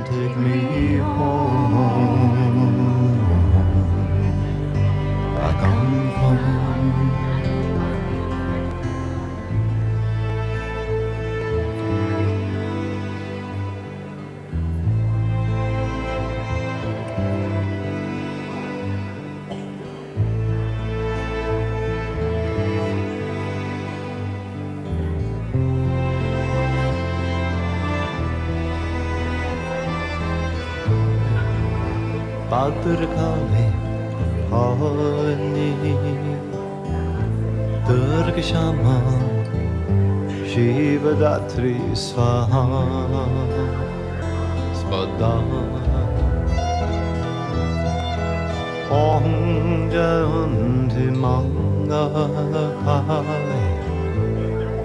take me home, back on home. Bhadrakali Bhavani Durga Shama Shiva Datri Swaha Svada Om Jayanti Mangalakali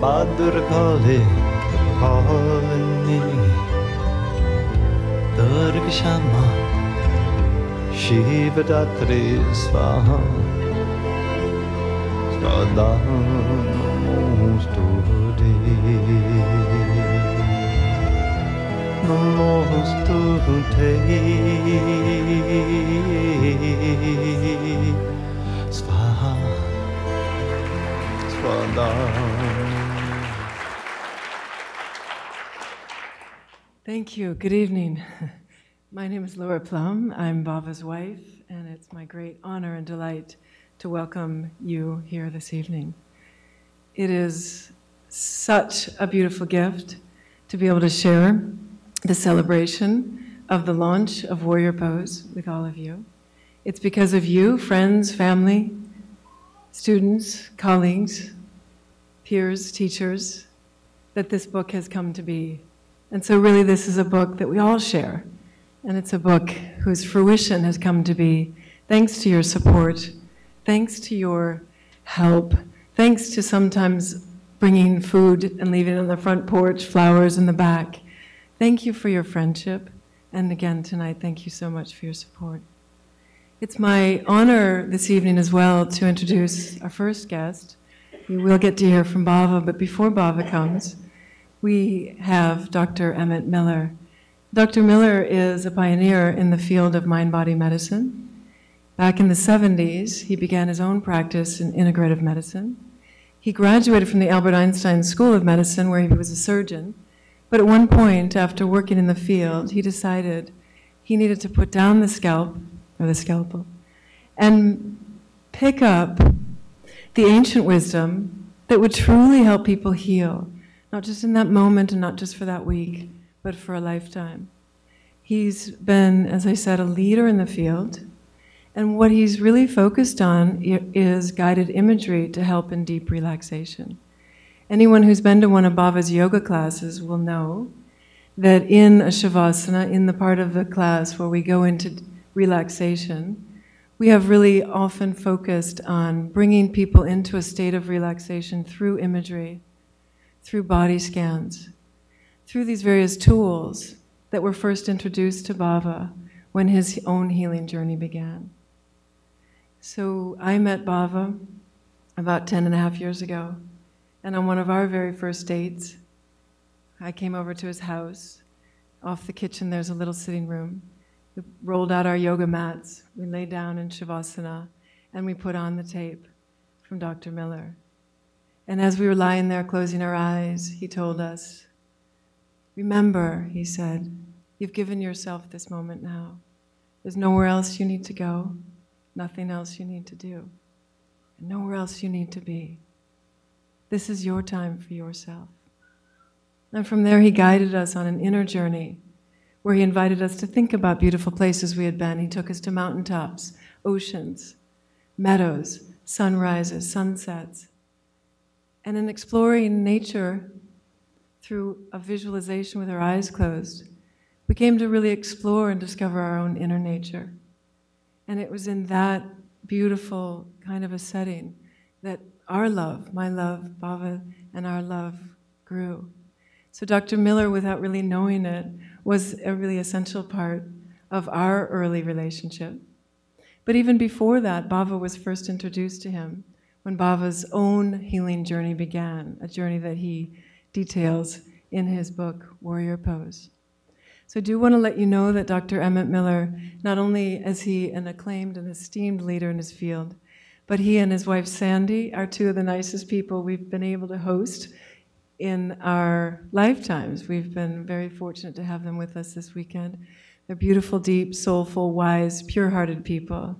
Bhadrakali Bhavani Durga Shama Shiva Datri Swaha Svada Namostute Namostute Swaha Svada. Thank you. Good evening. My name is Laura Plum. I'm Bhava's wife, and it's my great honor and delight to welcome you here this evening. It is such a beautiful gift to be able to share the celebration of the launch of Warrior Pose with all of you. It's because of you, friends, family, students, colleagues, peers, teachers, that this book has come to be. And so really this is a book that we all share. And it's a book whose fruition has come to be thanks to your support, thanks to your help, thanks to sometimes bringing food and leaving it on the front porch, flowers in the back. Thank you for your friendship. And again tonight, thank you so much for your support. It's my honor this evening as well to introduce our first guest. You will get to hear from Bhava, but before Bhava comes, we have Dr. Emmett Miller. Dr. Miller is a pioneer in the field of mind-body medicine. Back in the 70s, he began his own practice in integrative medicine. He graduated from the Albert Einstein School of Medicine, where he was a surgeon. But at one point, after working in the field, he decided he needed to put down the scalp, or the scalpel, and pick up the ancient wisdom that would truly help people heal, not just in that moment and not just for that week, but for a lifetime. He's been, as I said, a leader in the field, and what he's really focused on is guided imagery to help in deep relaxation. Anyone who's been to one of Bhava's yoga classes will know that in a Shavasana, in the part of the class where we go into relaxation, we have really often focused on bringing people into a state of relaxation through imagery, through body scans, through these various tools that were first introduced to Bhava when his own healing journey began. So I met Bhava about 10.5 years ago, and on one of our very first dates, I came over to his house. Off the kitchen, there's a little sitting room. We rolled out our yoga mats, we lay down in Shavasana, and we put on the tape from Dr. Miller. And as we were lying there closing our eyes, he told us, "Remember," he said, "you've given yourself this moment now. There's nowhere else you need to go, nothing else you need to do, and nowhere else you need to be. This is your time for yourself." And from there, he guided us on an inner journey where he invited us to think about beautiful places we had been. He took us to mountaintops, oceans, meadows, sunrises, sunsets. And in exploring nature through a visualization with our eyes closed, we came to really explore and discover our own inner nature. And it was in that beautiful kind of a setting that our love, my love, Bhava, and our love grew. So Dr. Miller, without really knowing it, was a really essential part of our early relationship. But even before that, Bhava was first introduced to him when Bhava's own healing journey began, a journey that he details in his book, Warrior Pose. So I do want to let you know that Dr. Emmett Miller, not only is he an acclaimed and esteemed leader in his field, but he and his wife Sandy are two of the nicest people we've been able to host in our lifetimes. We've been very fortunate to have them with us this weekend. They're beautiful, deep, soulful, wise, pure-hearted people.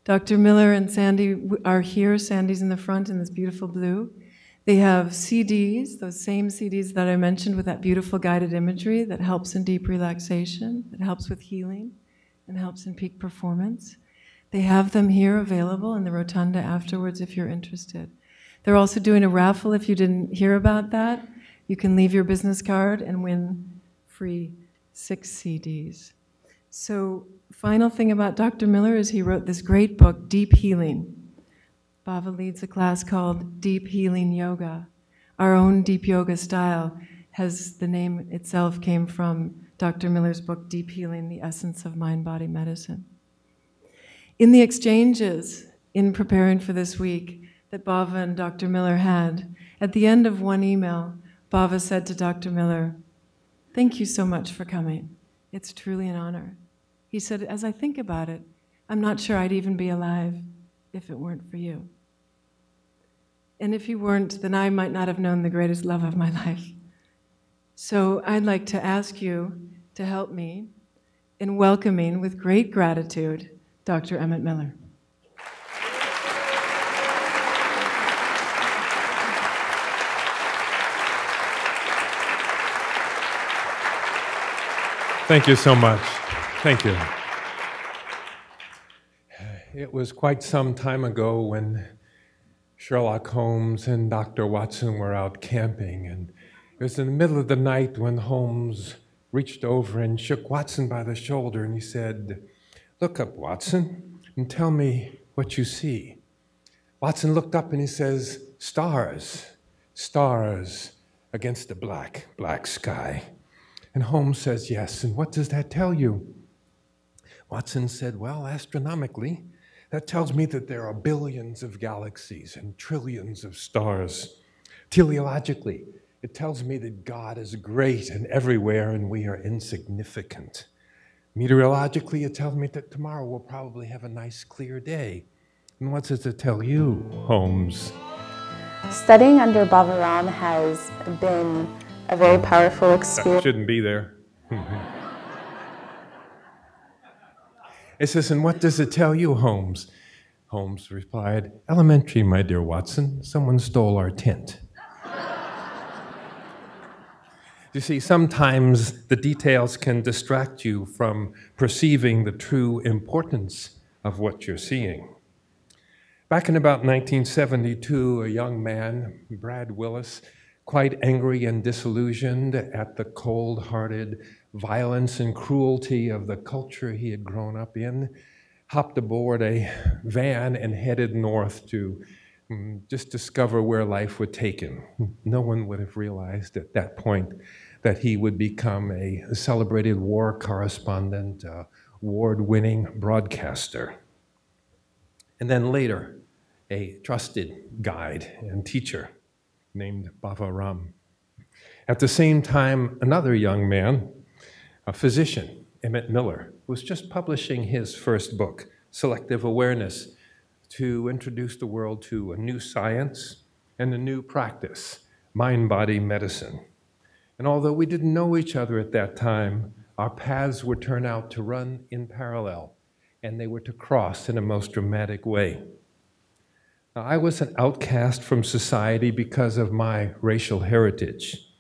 Dr. Miller and Sandy are here. Sandy's in the front in this beautiful blue. They have CDs, those same CDs that I mentioned with that beautiful guided imagery that helps in deep relaxation, that helps with healing, and helps in peak performance. They have them here available in the rotunda afterwards if you're interested. They're also doing a raffle if you didn't hear about that. You can leave your business card and win free 6 CDs. So, final thing about Dr. Miller is he wrote this great book, Deep Healing. Bhava leads a class called Deep Healing Yoga. Our own deep yoga style has, the name itself came from Dr. Miller's book, Deep Healing, The Essence of Mind-Body Medicine. In the exchanges in preparing for this week that Bhava and Dr. Miller had, at the end of one email, Bhava said to Dr. Miller, "Thank you so much for coming. It's truly an honor." He said, "As I think about it, I'm not sure I'd even be alive if it weren't for you. And if you weren't, then I might not have known the greatest love of my life. So I'd like to ask you to help me in welcoming with great gratitude Dr. Emmett Miller." Thank you so much. Thank you. It was quite some time ago when Sherlock Holmes and Dr. Watson were out camping, and it was in the middle of the night when Holmes reached over and shook Watson by the shoulder, and he said, "Look up, Watson, and tell me what you see." Watson looked up and he says, "Stars, stars against the black, black sky." And Holmes says, "Yes, and what does that tell you?" Watson said, "Well, astronomically, that tells me that there are billions of galaxies and trillions of stars. Teleologically, it tells me that God is great and everywhere and we are insignificant. Meteorologically, it tells me that tomorrow we'll probably have a nice clear day. And what does it tell you, Holmes?" Studying under Bhava Ram has been a very powerful experience. That shouldn't be there. It says, "And what does it tell you, Holmes?" Holmes replied, "Elementary, my dear Watson. Someone stole our tent." You see, sometimes the details can distract you from perceiving the true importance of what you're seeing. Back in about 1972, a young man, Brad Willis, quite angry and disillusioned at the cold-hearted violence and cruelty of the culture he had grown up in, hopped aboard a van and headed north to just discover where life would take him. No one would have realized at that point that he would become a celebrated war correspondent, award-winning broadcaster. And then later, a trusted guide and teacher named Bhava Ram. At the same time, another young man, a physician, Emmett Miller, was just publishing his first book, Selective Awareness, to introduce the world to a new science and a new practice, mind-body medicine. And although we didn't know each other at that time, our paths would turn out to run in parallel, and they were to cross in a most dramatic way. Now, I was an outcast from society because of my racial heritage.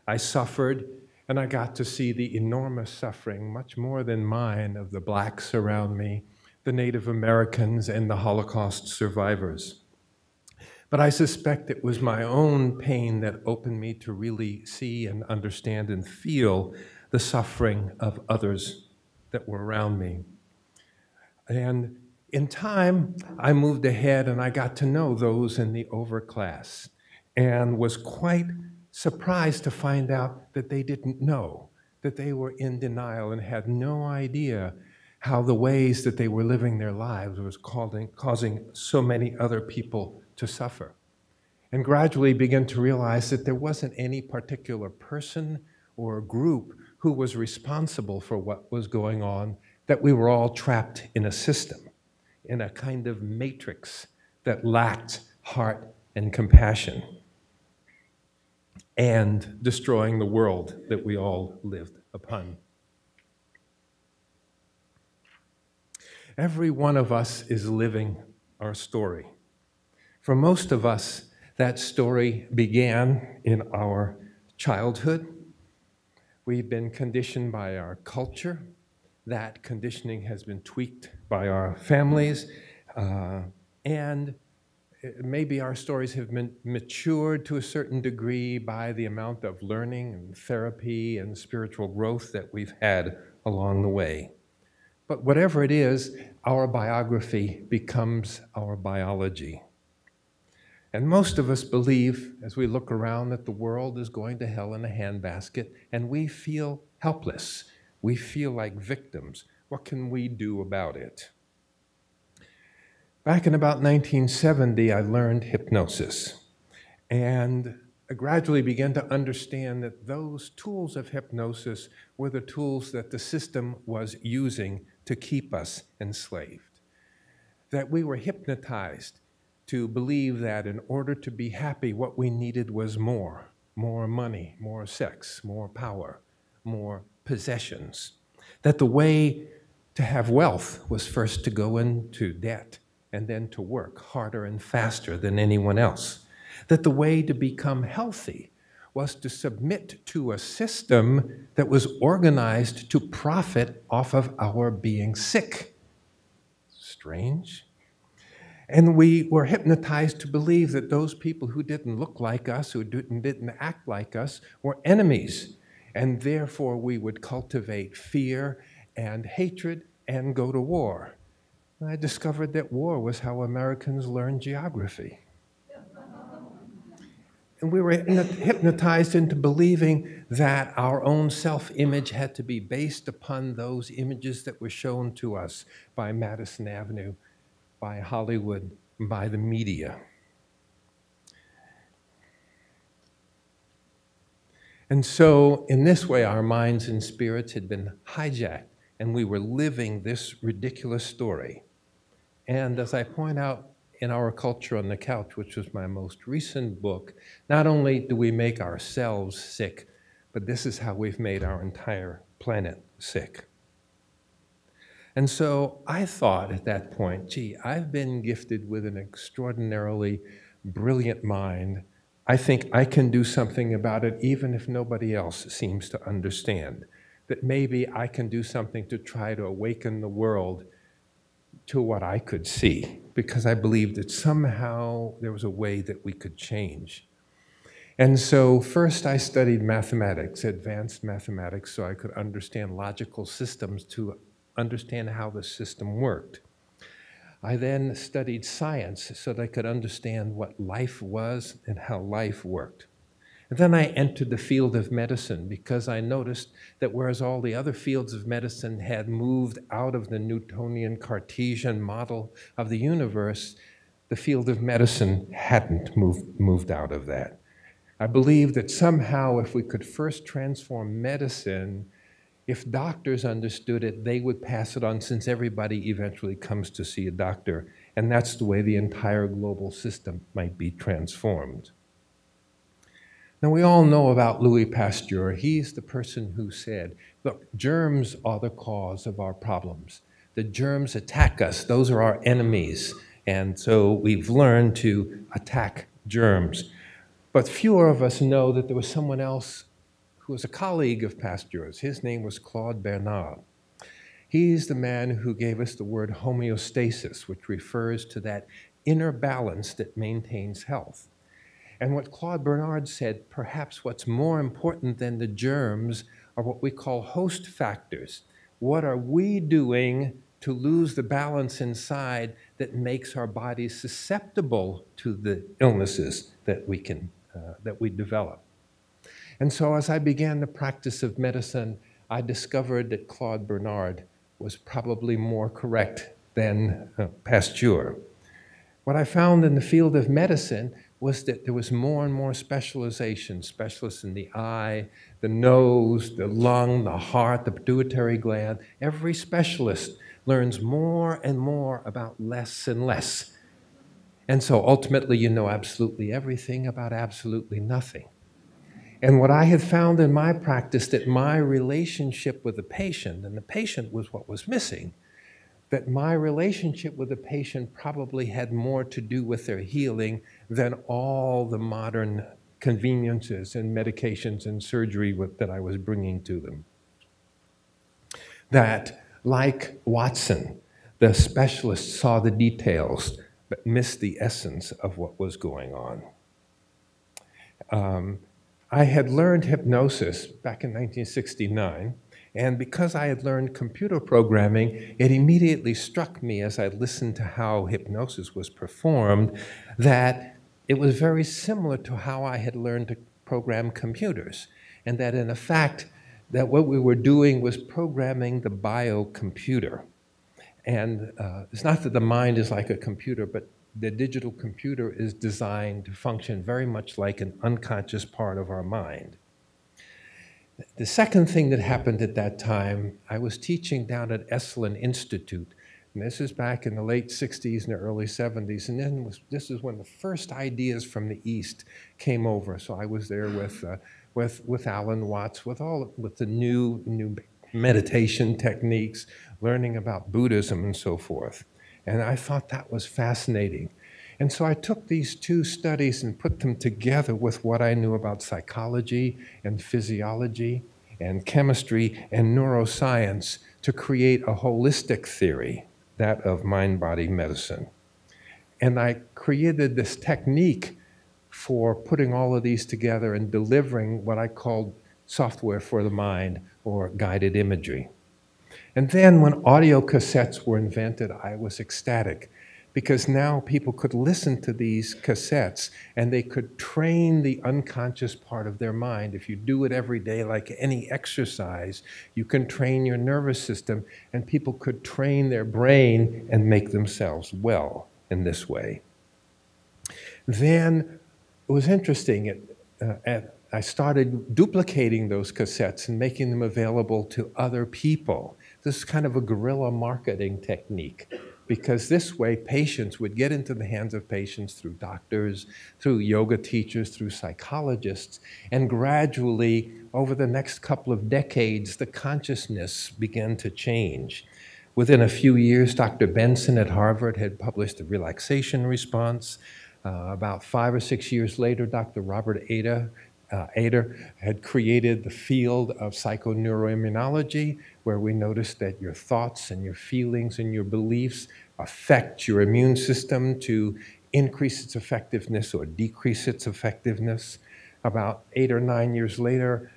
I suffered, and I got to see the enormous suffering, much more than mine, of the blacks around me, the Native Americans, and the Holocaust survivors. But I suspect it was my own pain that opened me to really see and understand and feel the suffering of others that were around me. And in time, I moved ahead and I got to know those in the overclass and was quite surprised to find out that they didn't know, that they were in denial and had no idea how the ways that they were living their lives was causing so many other people to suffer. And gradually began to realize that there wasn't any particular person or group who was responsible for what was going on, that we were all trapped in a system, in a kind of matrix that lacked heart and compassion, and destroying the world that we all lived upon. Every one of us is living our story. For most of us, that story began in our childhood. We've been conditioned by our culture. That conditioning has been tweaked by our families. And maybe our stories have been matured to a certain degree by the amount of learning and therapy and spiritual growth that we've had along the way. But whatever it is, our biography becomes our biology. And most of us believe, as we look around, that the world is going to hell in a handbasket, and we feel helpless. We feel like victims. What can we do about it? Back in about 1970, I learned hypnosis, and I gradually began to understand that those tools of hypnosis were the tools that the system was using to keep us enslaved. That we were hypnotized to believe that in order to be happy, what we needed was more money, more sex, more power, more possessions. That the way to have wealth was first to go into debt and then to work harder and faster than anyone else. That the way to become healthy was to submit to a system that was organized to profit off of our being sick. Strange. And we were hypnotized to believe that those people who didn't look like us, who didn't act like us, were enemies. And therefore we would cultivate fear and hatred and go to war. And I discovered that war was how Americans learned geography. And we were hypnotized into believing that our own self-image had to be based upon those images that were shown to us by Madison Avenue, by Hollywood, by the media. And so, in this way, our minds and spirits had been hijacked, and we were living this ridiculous story. And as I point out in Our Culture on the Couch, which was my most recent book, not only do we make ourselves sick, but this is how we've made our entire planet sick. And so I thought at that point, gee, I've been gifted with an extraordinarily brilliant mind. I think I can do something about it even if nobody else seems to understand. That maybe I can do something to try to awaken the world to what I could see, because I believed that somehow there was a way that we could change. And so first I studied mathematics, advanced mathematics, so I could understand logical systems to understand how the system worked. I then studied science so that I could understand what life was and how life worked. And then I entered the field of medicine because I noticed that whereas all the other fields of medicine had moved out of the Newtonian Cartesian model of the universe, the field of medicine hadn't moved out of that. I believed that somehow if we could first transform medicine, if doctors understood it, they would pass it on, since everybody eventually comes to see a doctor. And that's the way the entire global system might be transformed. Now, we all know about Louis Pasteur. He's the person who said, look, germs are the cause of our problems. The germs attack us. Those are our enemies. And so we've learned to attack germs. But fewer of us know that there was someone else who was a colleague of Pasteur's. His name was Claude Bernard. He's the man who gave us the word homeostasis, which refers to that inner balance that maintains health. And what Claude Bernard said, perhaps what's more important than the germs are what we call host factors. What are we doing to lose the balance inside that makes our bodies susceptible to the illnesses that we develop? And so as I began the practice of medicine, I discovered that Claude Bernard was probably more correct than Pasteur. What I found in the field of medicine was that there was more and more specialization, specialists in the eye, the nose, the lung, the heart, the pituitary gland. Every specialist learns more and more about less and less. And so ultimately you know absolutely everything about absolutely nothing. And what I had found in my practice, that my relationship with the patient, and the patient was what was missing, that my relationship with the patient probably had more to do with their healing than all the modern conveniences and medications and surgery that I was bringing to them. That, like Watson, the specialist saw the details but missed the essence of what was going on. I had learned hypnosis back in 1969, and because I had learned computer programming, it immediately struck me as I listened to how hypnosis was performed that it was very similar to how I had learned to program computers, and that in effect, that what we were doing was programming the biocomputer. And it's not that the mind is like a computer, but the digital computer is designed to function very much like an unconscious part of our mind. The second thing that happened at that time, I was teaching down at Esalen Institute, and this is back in the late 60s and the early 70s, and then this is when the first ideas from the East came over. So I was there with Alan Watts, with the new meditation techniques, learning about Buddhism and so forth. And I thought that was fascinating. And so I took these two studies and put them together with what I knew about psychology and physiology and chemistry and neuroscience to create a holistic theory, that of mind-body medicine. And I created this technique for putting all of these together and delivering what I called software for the mind, or guided imagery. And then when audio cassettes were invented, I was ecstatic, because now people could listen to these cassettes and they could train the unconscious part of their mind. If you do it every day like any exercise, you can train your nervous system, and people could train their brain and make themselves well in this way. Then it was interesting, I started duplicating those cassettes and making them available to other people. This is kind of a guerrilla marketing technique, because this way patients would get into the hands of patients through doctors, through yoga teachers, through psychologists, and gradually, over the next couple of decades, the consciousness began to change. Within a few years, Dr. Benson at Harvard had published a relaxation response. About 5 or 6 years later, Dr. Robert Ader had created the field of psychoneuroimmunology, where we noticed that your thoughts and your feelings and your beliefs affect your immune system to increase its effectiveness or decrease its effectiveness. About 8 or 9 years later,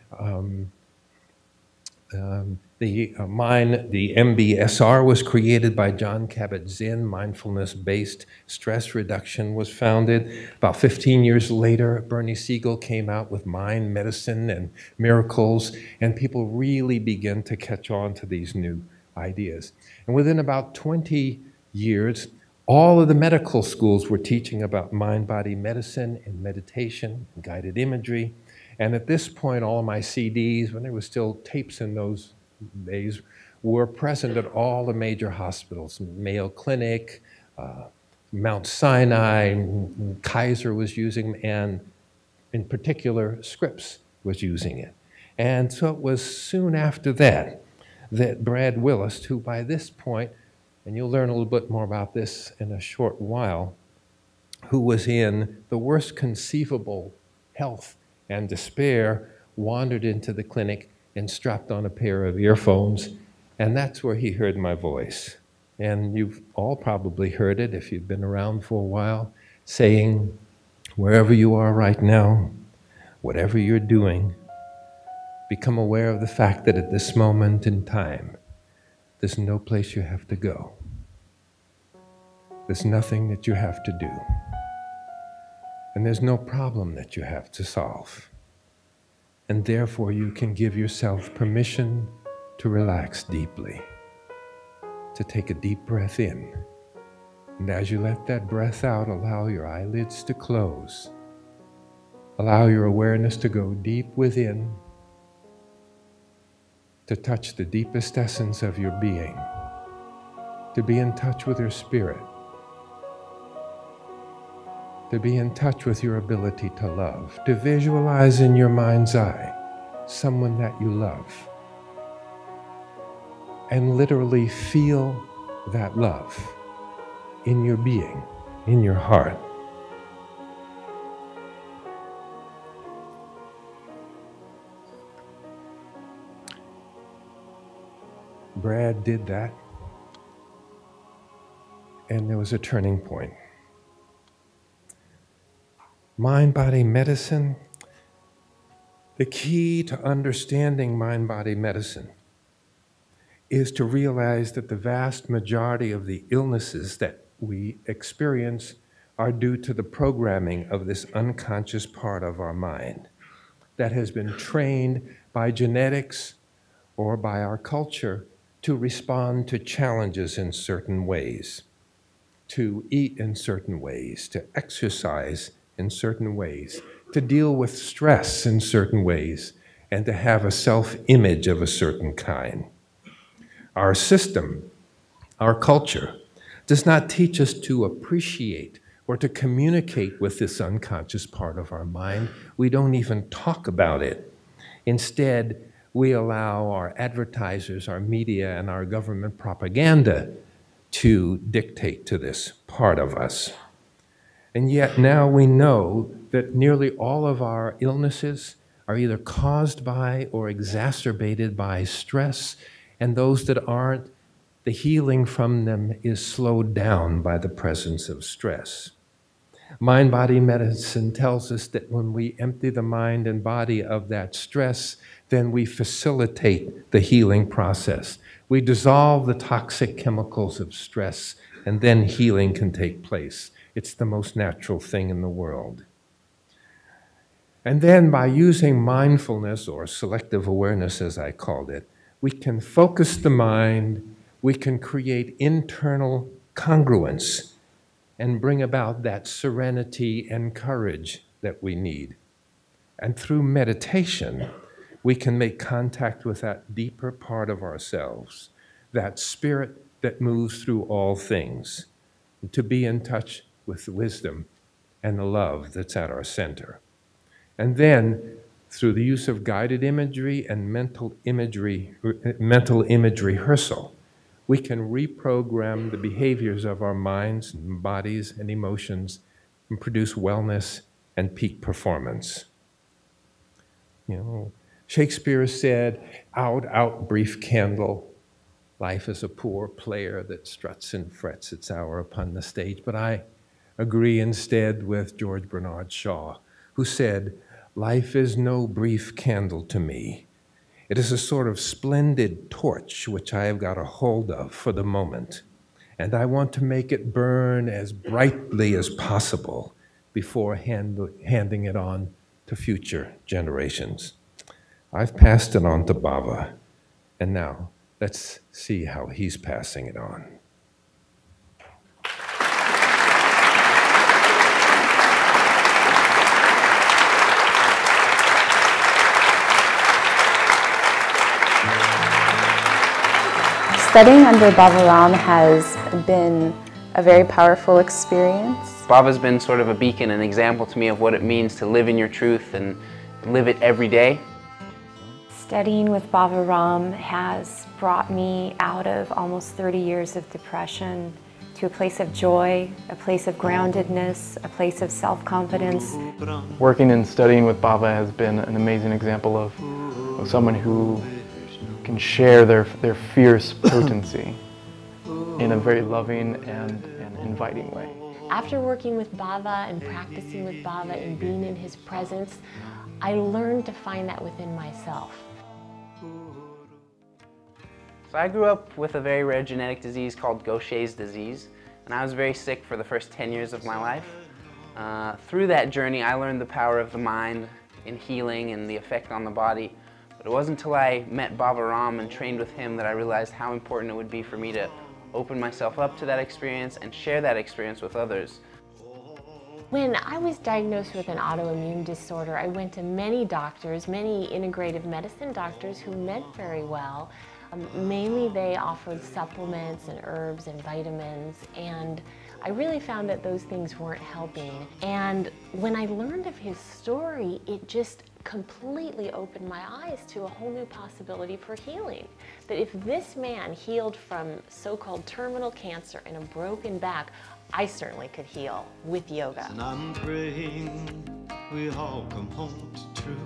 the MBSR was created by John Kabat-Zinn. Mindfulness-based stress reduction was founded. About 15 years later, Bernie Siegel came out with Mind Medicine and Miracles, and people really began to catch on to these new ideas. And within about 20 years, all of the medical schools were teaching about mind-body medicine and meditation and guided imagery. And at this point, all of my CDs, when there were still tapes in those days, were present at all the major hospitals. Mayo Clinic, Mount Sinai, Kaiser was using, and in particular, SCRIPPS was using it. And so it was soon after that that Brad Willis, who by this point, and you'll learn a little bit more about this in a short while, who was in the worst conceivable health and despair, wandered into the clinic and strapped on a pair of earphones, and that's where he heard my voice. And you've all probably heard it if you've been around for a while, saying, wherever you are right now, whatever you're doing, become aware of the fact that at this moment in time, there's no place you have to go. There's nothing that you have to do. And there's no problem that you have to solve. And therefore, you can give yourself permission to relax deeply, to take a deep breath in. And as you let that breath out, allow your eyelids to close Allow your awareness to go deep within, to touch the deepest essence of your being, to be in touch with your spirit, to be in touch with your ability to love, to visualize in your mind's eye someone that you love, and literally feel that love in your being, in your heart. Brad did that, and there was a turning point. Mind-body medicine, the key to understanding mind-body medicine is to realize that the vast majority of the illnesses that we experience are due to the programming of this unconscious part of our mind that has been trained by genetics or by our culture to respond to challenges in certain ways, to eat in certain ways, to exercise in certain ways, to deal with stress in certain ways, and to have a self-image of a certain kind. Our system, our culture, does not teach us to appreciate or to communicate with this unconscious part of our mind. We don't even talk about it. Instead, we allow our advertisers, our media, and our government propaganda to dictate to this part of us. And yet now we know that nearly all of our illnesses are either caused by or exacerbated by stress, and those that aren't, the healing from them is slowed down by the presence of stress. Mind-body medicine tells us that when we empty the mind and body of that stress, then we facilitate the healing process. We dissolve the toxic chemicals of stress, and then healing can take place. It's the most natural thing in the world. And then by using mindfulness, or selective awareness as I called it, we can focus the mind, we can create internal congruence, and bring about that serenity and courage that we need. And through meditation, we can make contact with that deeper part of ourselves, that spirit that moves through all things, to be in touch with the wisdom and the love that's at our center. And then, through the use of guided imagery and mental image rehearsal, we can reprogram the behaviors of our minds and bodies and emotions and produce wellness and peak performance. You know, Shakespeare said, "Out, out, brief candle. Life is a poor player that struts and frets its hour upon the stage." But I agree instead with George Bernard Shaw, who said, "Life is no brief candle to me. It is a sort of splendid torch which I have got a hold of for the moment, and I want to make it burn as brightly as possible before handing it on to future generations." I've passed it on to Bhava, and now let's see how he's passing it on. Studying under Bhava Ram has been a very powerful experience. Bhava's been sort of a beacon, an example to me of what it means to live in your truth and live it every day. Studying with Bhava Ram has brought me out of almost 30 years of depression to a place of joy, a place of groundedness, a place of self-confidence. Working and studying with Bhava has been an amazing example of someone who can share their fierce potency in a very loving and inviting way. After working with Bhava and practicing with Bhava and being in his presence, I learned to find that within myself. So I grew up with a very rare genetic disease called Gaucher's disease, and I was very sick for the first 10 years of my life. Through that journey, I learned the power of the mind in healing and the effect on the body. But it wasn't until I met Bhava Ram and trained with him that I realized how important it would be for me to open myself up to that experience and share that experience with others. When I was diagnosed with an autoimmune disorder, I went to many doctors, many integrative medicine doctors who meant very well. Mainly they offered supplements and herbs and vitamins, and I really found that those things weren't helping. And when I learned of his story, it just completely opened my eyes to a whole new possibility for healing. That if this man healed from so-called terminal cancer and a broken back, I certainly could heal with yoga. And I'm praying we all come home to truth.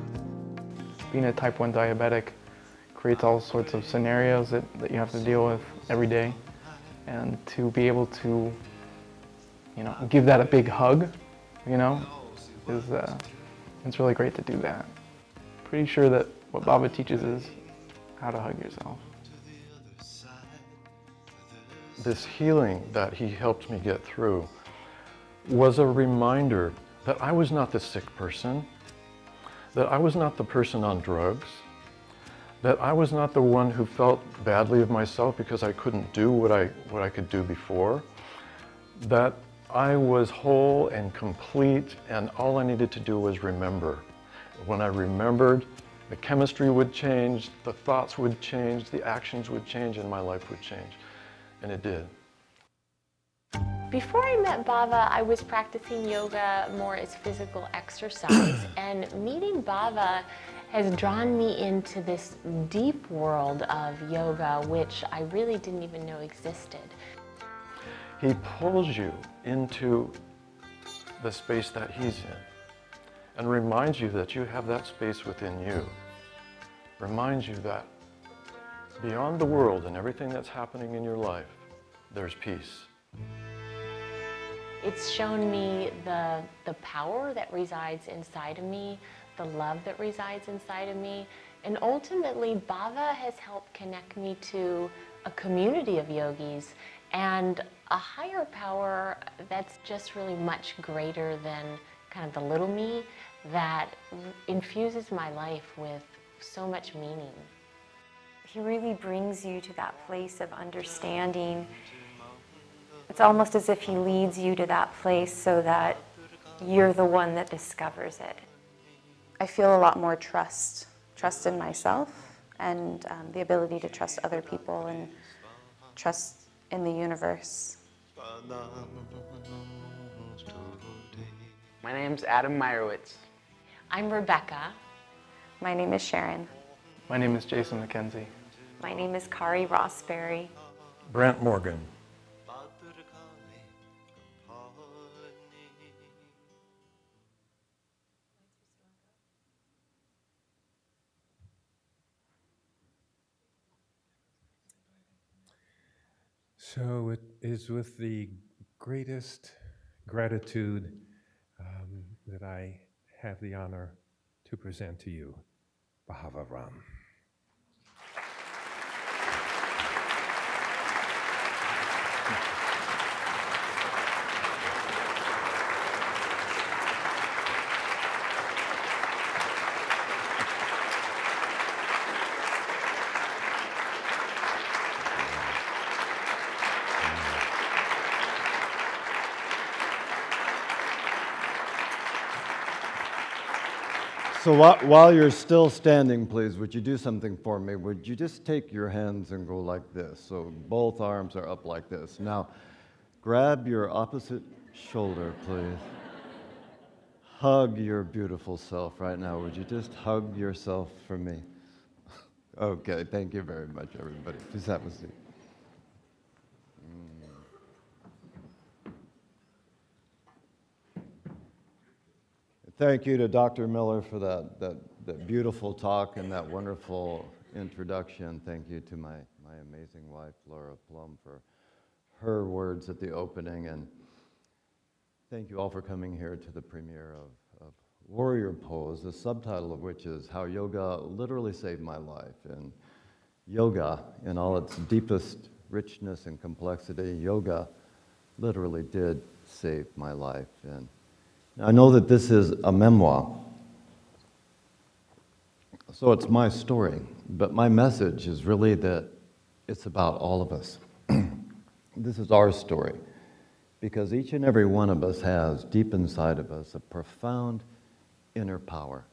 Being a type 1 diabetic creates all sorts of scenarios that you have to deal with every day. And to be able to, give that a big hug, is it's really great to do that. Pretty sure that what Bhava teaches is how to hug yourself. This healing that he helped me get through was a reminder that I was not the sick person, that I was not the person on drugs, that I was not the one who felt badly of myself because I couldn't do what I could do before, that I was whole and complete, and all I needed to do was remember. When I remembered, the chemistry would change, the thoughts would change, the actions would change, and my life would change. And it did. Before I met Bhava, I was practicing yoga more as physical exercise, and meeting Bhava has drawn me into this deep world of yoga, which I really didn't even know existed. He pulls you into the space that he's in and reminds you that you have that space within you. Reminds you that beyond the world and everything that's happening in your life, there's peace. It's shown me the power that resides inside of me, the love that resides inside of me, and ultimately Bhava has helped connect me to a community of yogis and a higher power that's just really much greater than kind of the little me, that infuses my life with so much meaning. He really brings you to that place of understanding. It's almost as if he leads you to that place so that you're the one that discovers it. I feel a lot more trust in myself, and the ability to trust other people and trust in the universe. My name's Adam Meyerowitz. I'm Rebecca. My name is Sharon. My name is Jason McKenzie. My name is Kari Rossberry. Brant Morgan. So it is with the greatest gratitude that I have the honor to present to you Bhava Ram. So while you're still standing, please, would you do something for me? Would you just take your hands and go like this? So both arms are up like this. Now, grab your opposite shoulder, please. Hug your beautiful self right now. Would you just hug yourself for me? Okay, thank you very much, everybody. Please have a seat. Thank you to Dr. Miller for that beautiful talk and that wonderful introduction. Thank you to my amazing wife, Laura Plum, for her words at the opening. And thank you all for coming here to the premiere of Warrior Pose, the subtitle of which is How Yoga Literally Saved My Life. And yoga, in all its deepest richness and complexity, yoga literally did save my life. And I know that this is a memoir, so it's my story, but my message is really that it's about all of us. This is our story. because each and every one of us has, deep inside of us, a profound inner power.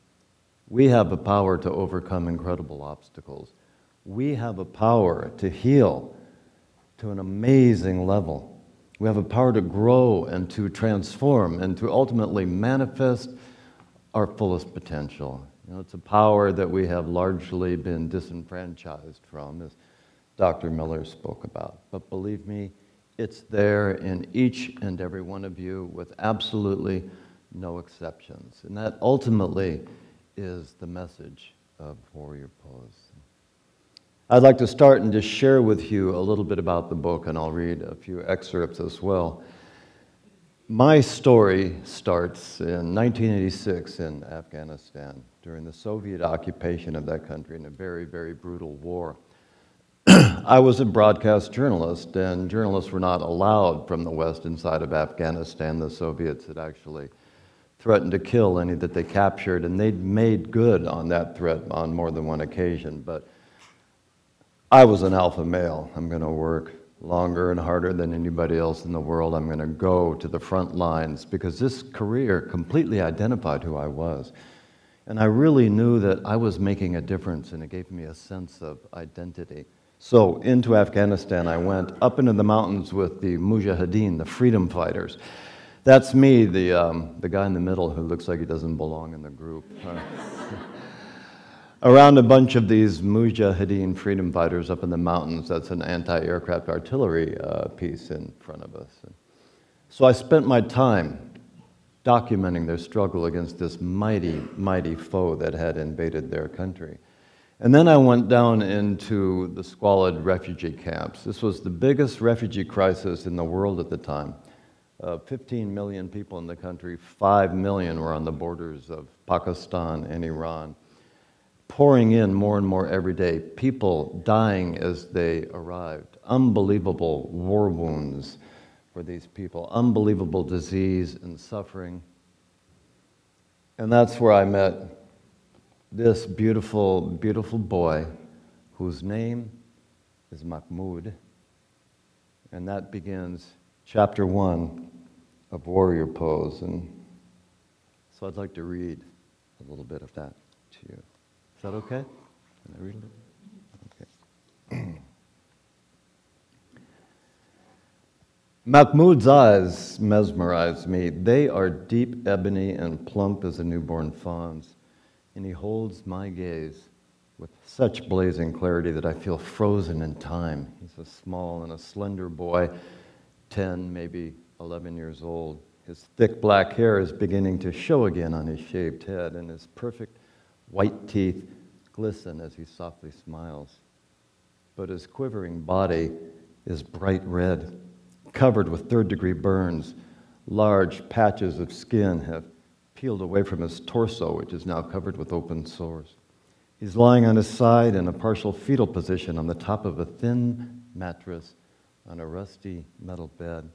We have a power to overcome incredible obstacles. We have a power to heal to an amazing level. We have a power to grow and to transform and to ultimately manifest our fullest potential. You know, it's a power that we have largely been disenfranchised from, as Dr. Miller spoke about. But believe me, it's there in each and every one of you with absolutely no exceptions. And that ultimately is the message of Warrior Pose. I'd like to start and just share with you a little bit about the book, and I'll read a few excerpts as well. My story starts in 1986 in Afghanistan during the Soviet occupation of that country in a very, very brutal war. I was a broadcast journalist, and journalists were not allowed from the West inside of Afghanistan. The Soviets had actually threatened to kill any that they captured, and they'd made good on that threat on more than one occasion. But I was an alpha male. I'm going to work longer and harder than anybody else in the world. I'm going to go to the front lines, because this career completely identified who I was. And I really knew that I was making a difference, and it gave me a sense of identity. So into Afghanistan I went, up into the mountains with the MUJAHIDEEN, the freedom fighters. That's me, the guy in the middle who looks like he doesn't belong in the group. Around a bunch of these Mujahideen freedom fighters up in the mountains. That's an anti-aircraft artillery piece in front of us. So I spent my time documenting their struggle against this mighty, mighty foe that had invaded their country. And then I went down into the squalid refugee camps. This was the biggest refugee crisis in the world at the time. 15 million people in the country, 5 million were on the borders of Pakistan and Iran. Pouring in more and more every day, people dying as they arrived. Unbelievable war wounds for these people, unbelievable disease and suffering. And that's where I met this beautiful, beautiful boy whose name is Mahmoud. And that begins chapter 1 of Warrior Pose. And so I'd like to read a little bit of that to you. Is that okay? Can I read it? Okay. Mahmoud's eyes mesmerize me. They are deep ebony and plump as a newborn fawn's, and he holds my gaze with such blazing clarity that I feel frozen in time. He's a small and a slender boy, 10, maybe 11 years old. His thick black hair is beginning to show again on his shaved head, and his perfect white teeth glisten as he softly smiles. But his quivering body is bright red, covered with third-degree burns. Large patches of skin have peeled away from his torso, which is now covered with open sores. He's lying on his side in a partial fetal position on the top of a thin mattress on a rusty metal bed.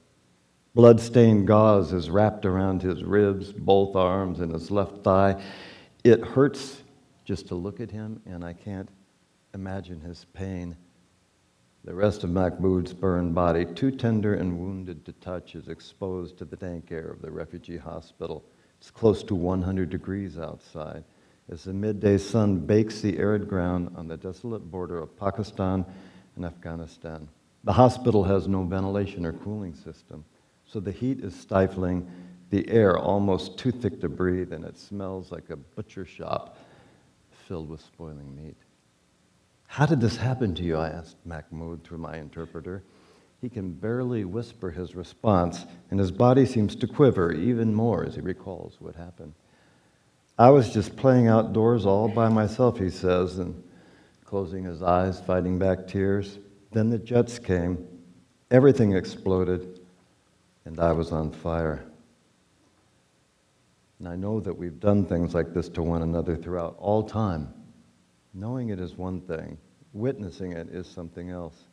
Blood-stained gauze is wrapped around his ribs, both arms, and his left thigh. It hurts just to look at him, and I can't imagine his pain. The rest of Mahmoud's burned body, too tender and wounded to touch, is exposed to the dank air of the refugee hospital. It's close to 100 degrees outside as the midday sun bakes the arid ground on the desolate border of Pakistan and Afghanistan. The hospital has no ventilation or cooling system, so the heat is stifling, the air almost too thick to breathe, and it smells like a butcher shop filled with spoiling meat. "How did this happen to you?" I asked Mahmoud through my interpreter. He can barely whisper his response, and his body seems to quiver even more as he recalls what happened. "I was just playing outdoors all by myself," he says, and closing his eyes, fighting back tears. "Then the jets came, everything exploded, and I was on fire." And I know that we've done things like this to one another throughout all time. Knowing it is one thing, witnessing it is something else.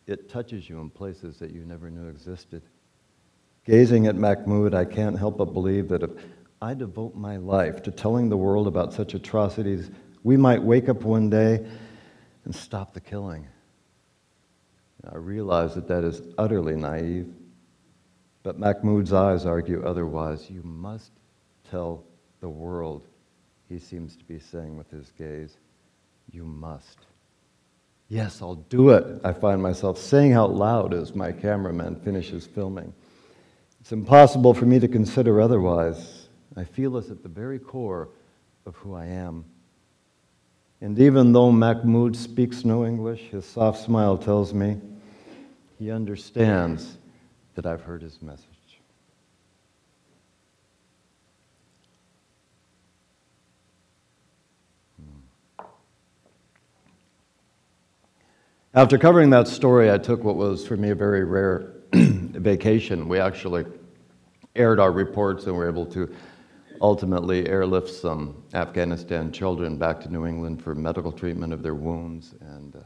It touches you in places that you never knew existed. Gazing at Mahmoud, I can't help but believe that if I devote my life to telling the world about such atrocities, we might wake up one day and stop the killing. I realize that that is utterly naive. But Mahmoud's eyes argue otherwise. You must tell the world, he seems to be saying with his gaze. You must. Yes, I'll do it, I find myself saying out loud as my cameraman finishes filming. It's impossible for me to consider otherwise. I feel this at the very core of who I am. And even though Mahmoud speaks no English, his soft smile tells me he understands that I've heard his message. After covering that story, I took what was for me a very rare vacation. We actually aired our reports and were able to ultimately airlift some Afghanistan children back to New England for medical treatment of their wounds. And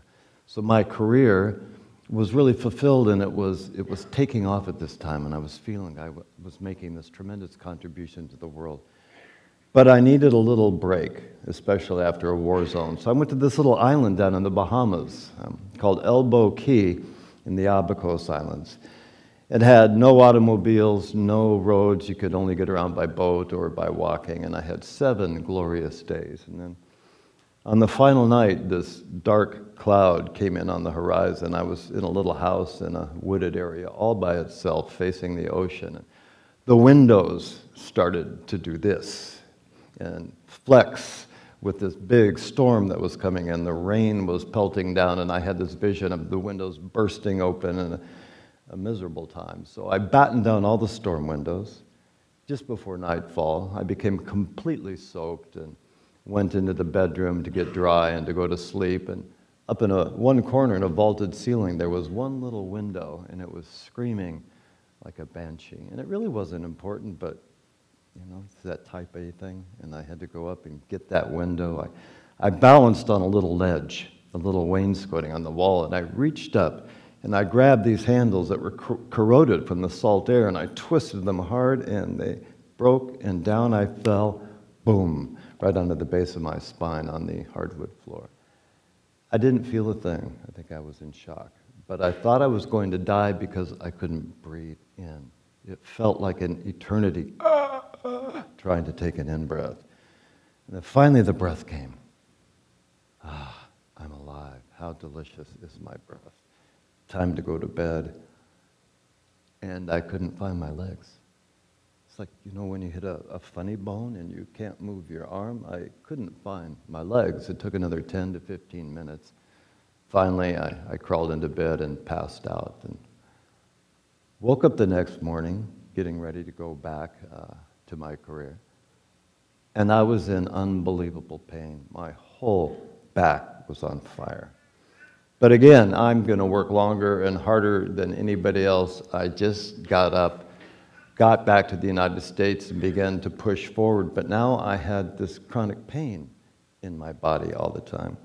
so my career was really fulfilled, and it was taking off at this time, and I was feeling I was making this tremendous contribution to the world. But I needed a little break, especially after a war zone. So I went to this little island down in the Bahamas called Elbow Key in the Abacos Islands. It had no automobiles, no roads. You could only get around by boat or by walking, and I had 7 glorious days. And then on the final night, this dark cloud came in on the horizon. I was in a little house in a wooded area all by itself facing the ocean. The windows started to do this and flex with this big storm that was coming in. The rain was pelting down, and I had this vision of the windows bursting open in a miserable time. So I battened down all the storm windows. Just before nightfall, I became completely soaked and went into the bedroom to get dry and to go to sleep. And up in one corner in a vaulted ceiling, there was one little window, and it was screaming like a banshee. And it really wasn't important, but you know, it's that type A thing, and I had to go up and get that window. I balanced on a little ledge, a little wainscoting on the wall, and I reached up, and I grabbed these handles that were corroded from the salt air, and I twisted them hard, and they broke, and down I fell, boom, right onto the base of my spine on the hardwood floor. I didn't feel a thing. I think I was in shock. But I thought I was going to die because I couldn't breathe in. It felt like an eternity, trying to take an in-breath. And then finally the breath came. I'm alive. How delicious is my breath. Time to go to bed. And I couldn't find my legs. It's like, you know, when you hit a funny bone and you can't move your arm. I couldn't find my legs. It took another 10 to 15 minutes. Finally, I crawled into bed and passed out. And woke up the next morning, getting ready to go back to my career. And I was in unbelievable pain. My whole back was on fire. But again, I'm going to work longer and harder than anybody else. I just got up, got back to the United States, and began to push forward. But now I had this chronic pain in my body all the time.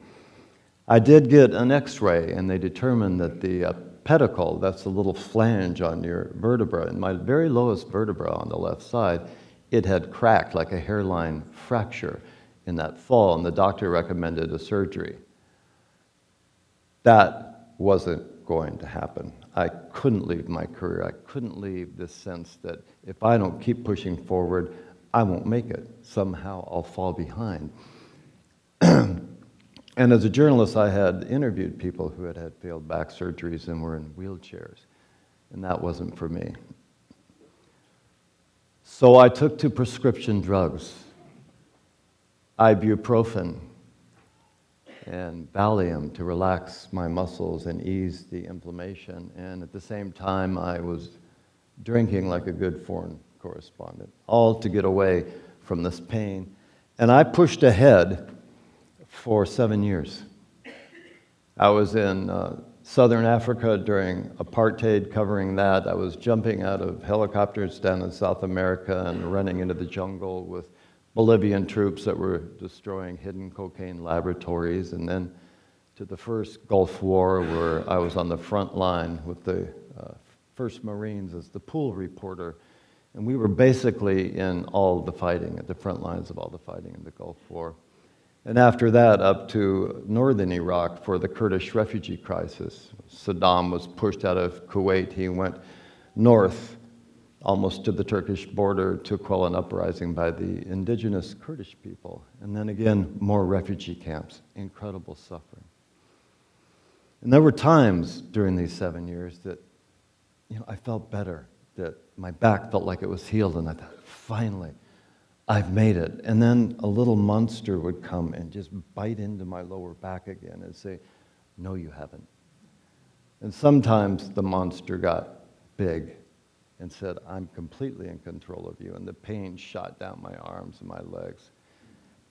I did get an X-ray, and they determined that the pedicle, that's the little flange on your vertebra, in my very lowest vertebra on the left side, it had cracked like a hairline fracture in that fall, and the doctor recommended a surgery. That wasn't going to happen. I couldn't leave my career. I couldn't leave this sense that if I don't keep pushing forward, I won't make it. Somehow I'll fall behind. And as a journalist, I had interviewed people who had had failed back surgeries and were in wheelchairs, and that wasn't for me. So I took to prescription drugs, ibuprofen and Valium to relax my muscles and ease the inflammation, and at the same time I was drinking like a good foreign correspondent, all to get away from this pain. And I pushed ahead for 7 years. I was in southern Africa during apartheid, covering that. I was jumping out of helicopters down in South America and running into the jungle with Bolivian troops that were destroying hidden cocaine laboratories, and then to the first Gulf War, where I was on the front line with the 1st Marines as the pool reporter. And we were basically in all the fighting, at the front lines of all the fighting in the Gulf War. And after that, up to northern Iraq for the Kurdish refugee crisis. Saddam was pushed out of Kuwait. He went north almost to the Turkish border to quell an uprising by the indigenous Kurdish people. And then again, more refugee camps, incredible suffering. And there were times during these 7 years that, I felt better, that my back felt like it was healed, and I thought, finally, I've made it. And then a little monster would come and just bite into my lower back again and say, no, you haven't. And sometimes the monster got big and said, I'm completely in control of you, and the pain shot down my arms and my legs.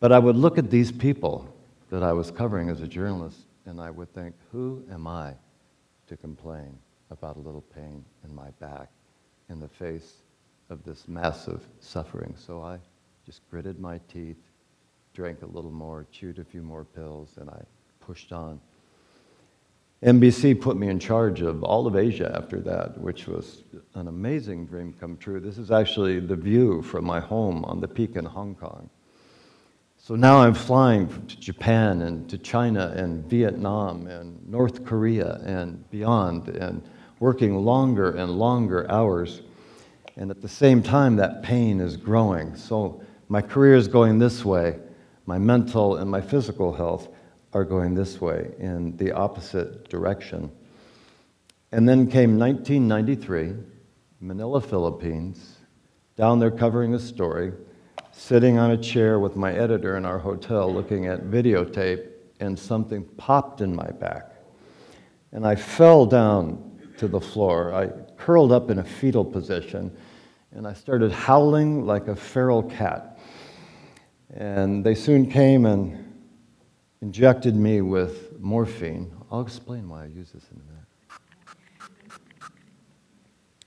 But I would look at these people that I was covering as a journalist, and I would think, who am I to complain about a little pain in my back in the face of this massive suffering? So I just gritted my teeth, drank a little more, chewed a few more pills, and I pushed on. NBC put me in charge of all of Asia after that, which was an amazing dream come true. This is actually the view from my home on the peak in Hong Kong. So now I'm flying to Japan and to China and Vietnam and North Korea and beyond, and working longer and longer hours. And at the same time, that pain is growing. So my career is going this way. My mental and my physical health are going this way, in the opposite direction. And then came 1993, Manila, Philippines, down there covering a story, sitting on a chair with my editor in our hotel looking at videotape, and something popped in my back. And I fell down to the floor. I curled up in a fetal position, and I started howling like a feral cat. And they soon came and injected me with morphine. I'll explain why I use this in a minute,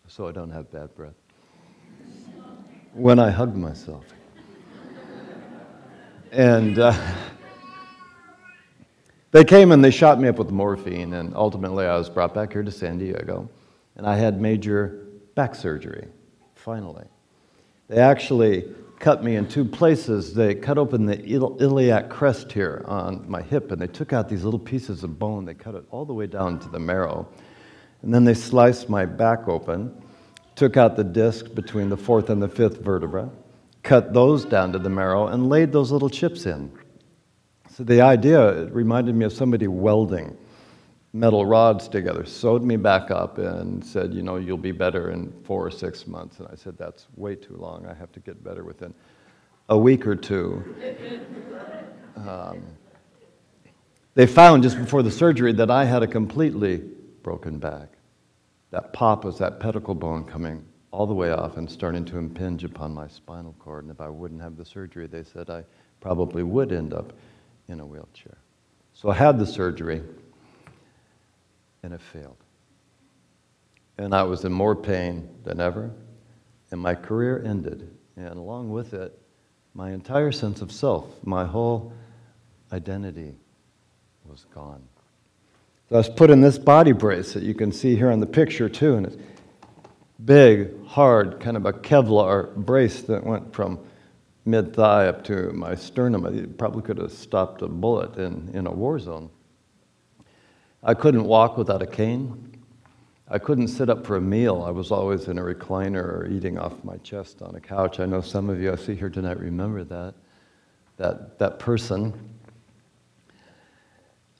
so I don't have bad breath when I hug myself. And they came and they shot me up with morphine, and ultimately I was brought back here to San Diego, and I had major back surgery, finally. They actually cut me in two places. They cut open the iliac crest here on my hip, and they took out these little pieces of bone. They cut it all the way down to the marrow. And then they sliced my back open, took out the disc between the fourth and the fifth vertebra, cut those down to the marrow, and laid those little chips in. So the idea, it reminded me of somebody welding metal rods together, sewed me back up and said, you'll be better in 4 or 6 months. And I said, that's way too long. I have to get better within a week or two. They found just before the surgery that I had a completely broken back. That pop was that pedicle bone coming all the way off and starting to impinge upon my spinal cord. And if I wouldn't have the surgery, they said I probably would end up in a wheelchair. So I had the surgery, and it failed. And I was in more pain than ever, and my career ended. And along with it, my entire sense of self, my whole identity was gone. So I was put in this body brace that you can see here on the picture too, and it's big, hard, kind of a Kevlar brace that went from mid-thigh up to my sternum. It probably could have stopped a bullet in a war zone. I couldn't walk without a cane. I couldn't sit up for a meal. I was always in a recliner or eating off my chest on a couch. I know some of you I see here tonight remember that person.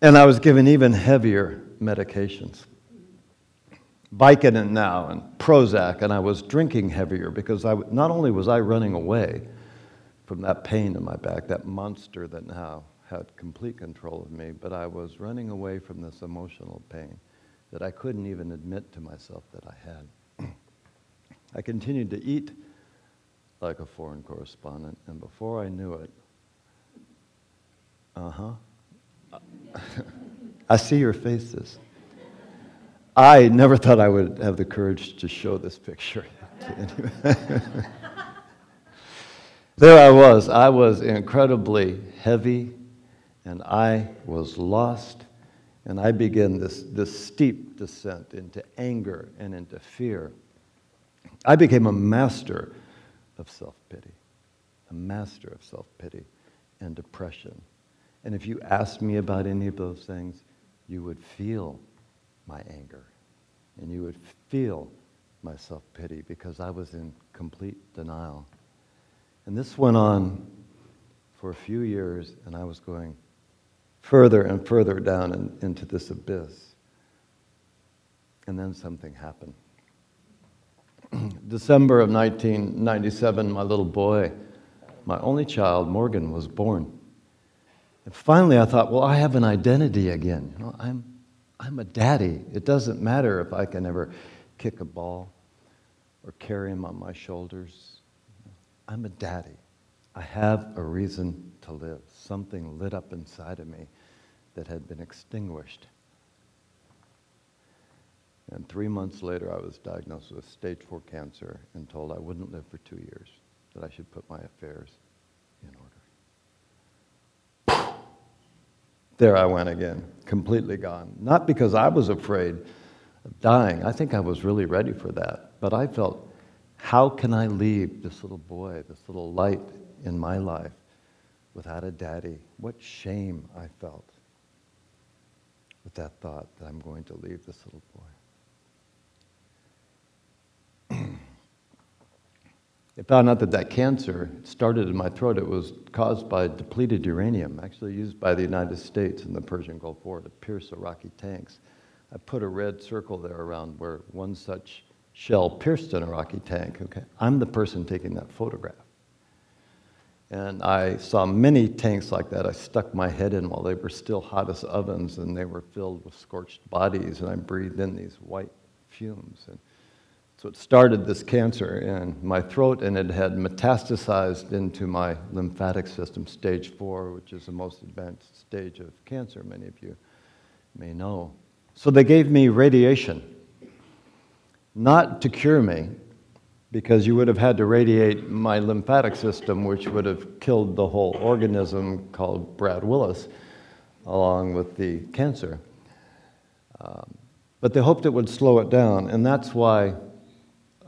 And I was given even heavier medications. Vicodin now and Prozac, and I was drinking heavier because not only was I running away from that pain in my back, that monster that now had complete control of me, but I was running away from this emotional pain that I couldn't even admit to myself that I had. I continued to eat like a foreign correspondent, and before I knew it, I see your faces. I never thought I would have the courage to show this picture to anyone. There I was incredibly heavy, and I was lost, and I began this steep descent into anger and into fear. I became a master of self-pity, and depression. And if you asked me about any of those things, you would feel my anger, and you would feel my self-pity because I was in complete denial. And this went on for a few years, and I was going further and further down into this abyss. And then something happened. December of 1997, my little boy, my only child, Morgan, was born. And finally I thought, well, I have an identity again. You know, I'm a daddy. It doesn't matter if I can ever kick a ball or carry him on my shoulders. I'm a daddy. I have a reason to live. Something lit up inside of me that had been extinguished. And 3 months later, I was diagnosed with stage 4 cancer and told I wouldn't live for 2 years, that I should put my affairs in order. There I went again, completely gone. Not because I was afraid of dying. I think I was really ready for that. But I felt, how can I leave this little boy, this little light in my life without a daddy? What shame I felt with that thought that I'm going to leave this little boy. I found out that that cancer started in my throat. It was caused by depleted uranium, actually used by the United States in the Persian Gulf War to pierce Iraqi tanks. I put a red circle there around where one such shell pierced an Iraqi tank. Okay, I'm the person taking that photograph. And I saw many tanks like that. I stuck my head in while they were still hot as ovens, and they were filled with scorched bodies, and I breathed in these white fumes. And so it started this cancer in my throat, and it had metastasized into my lymphatic system, stage 4, which is the most advanced stage of cancer, many of you may know. So they gave me radiation, not to cure me, because you would have had to radiate my lymphatic system, which would have killed the whole organism called Brad Willis, along with the cancer. But they hoped it would slow it down, and that's why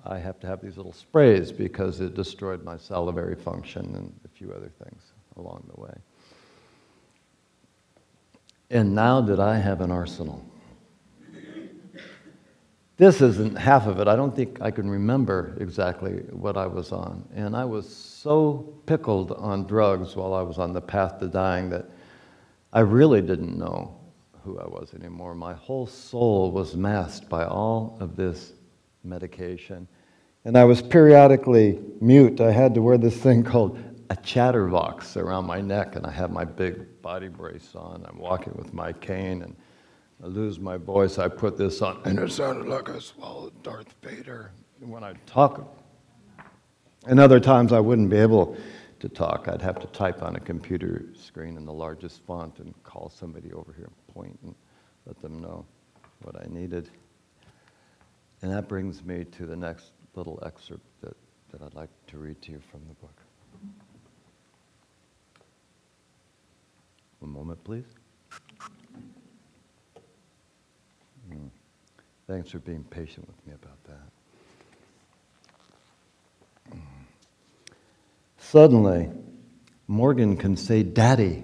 I have to have these little sprays, because it destroyed my salivary function and a few other things along the way. And now that I have an arsenal. This isn't half of it. I don't think I can remember exactly what I was on. And I was so pickled on drugs while I was on the path to dying that I really didn't know who I was anymore. My whole soul was masked by all of this medication. And I was periodically mute. I had to wear this thing called a chatterbox around my neck, and I have my big body brace on. I'm walking with my cane, and I lose my voice. I put this on, and it sounded like I swallowed Darth Vader when I talk. And other times I wouldn't be able to talk. I'd have to type on a computer screen in the largest font and call somebody over here and point and let them know what I needed. And that brings me to the next little excerpt that I'd like to read to you from the book. One moment, please. Thanks for being patient with me about that. Suddenly, Morgan can say daddy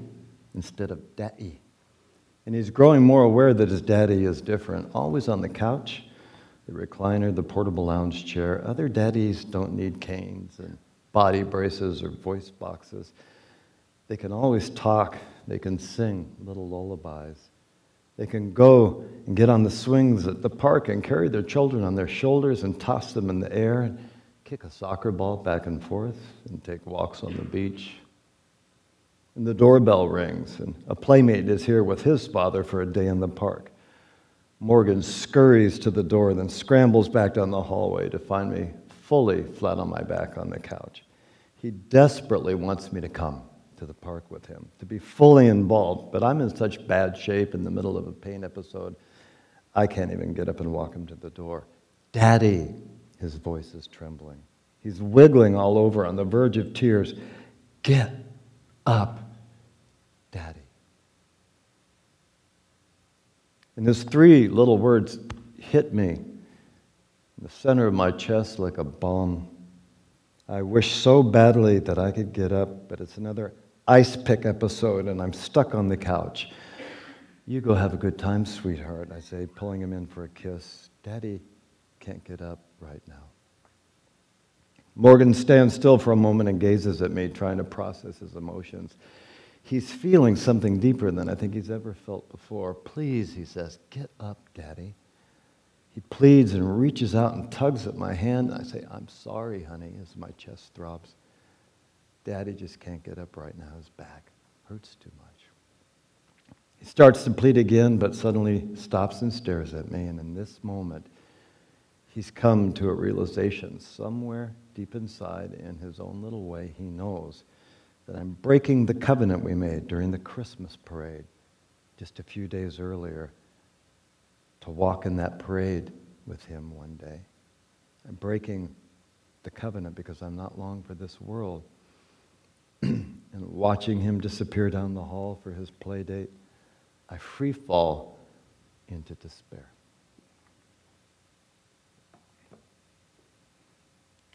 instead of daddy. And he's growing more aware that his daddy is different. Always on the couch, the recliner, the portable lounge chair. Other daddies don't need canes and body braces or voice boxes. They can always talk. They can sing little lullabies. They can go and get on the swings at the park and carry their children on their shoulders and toss them in the air and kick a soccer ball back and forth and take walks on the beach. And the doorbell rings, and a playmate is here with his father for a day in the park. Morgan scurries to the door, then scrambles back down the hallway to find me fully flat on my back on the couch. He desperately wants me to come to the park with him, to be fully involved, but I'm in such bad shape in the middle of a pain episode, I can't even get up and walk him to the door. Daddy, his voice is trembling. He's wiggling all over on the verge of tears. Get up, Daddy. And those three little words hit me in the center of my chest like a bomb. I wish so badly that I could get up, but it's another ice pick episode, and I'm stuck on the couch. You go have a good time, sweetheart, I say, pulling him in for a kiss. Daddy can't get up. right now. Morgan stands still for a moment and gazes at me, trying to process his emotions. He's feeling something deeper than I think he's ever felt before. Please, he says, get up, Daddy. He pleads and reaches out and tugs at my hand. I say, I'm sorry, honey, as my chest throbs. Daddy just can't get up right now. His back hurts too much. He starts to plead again, but suddenly stops and stares at me. And in this moment, he's come to a realization. Somewhere deep inside, in his own little way, he knows that I'm breaking the covenant we made during the Christmas parade just a few days earlier to walk in that parade with him one day. I'm breaking the covenant because I'm not long for this world. And watching him disappear down the hall for his play date, I free fall into despair.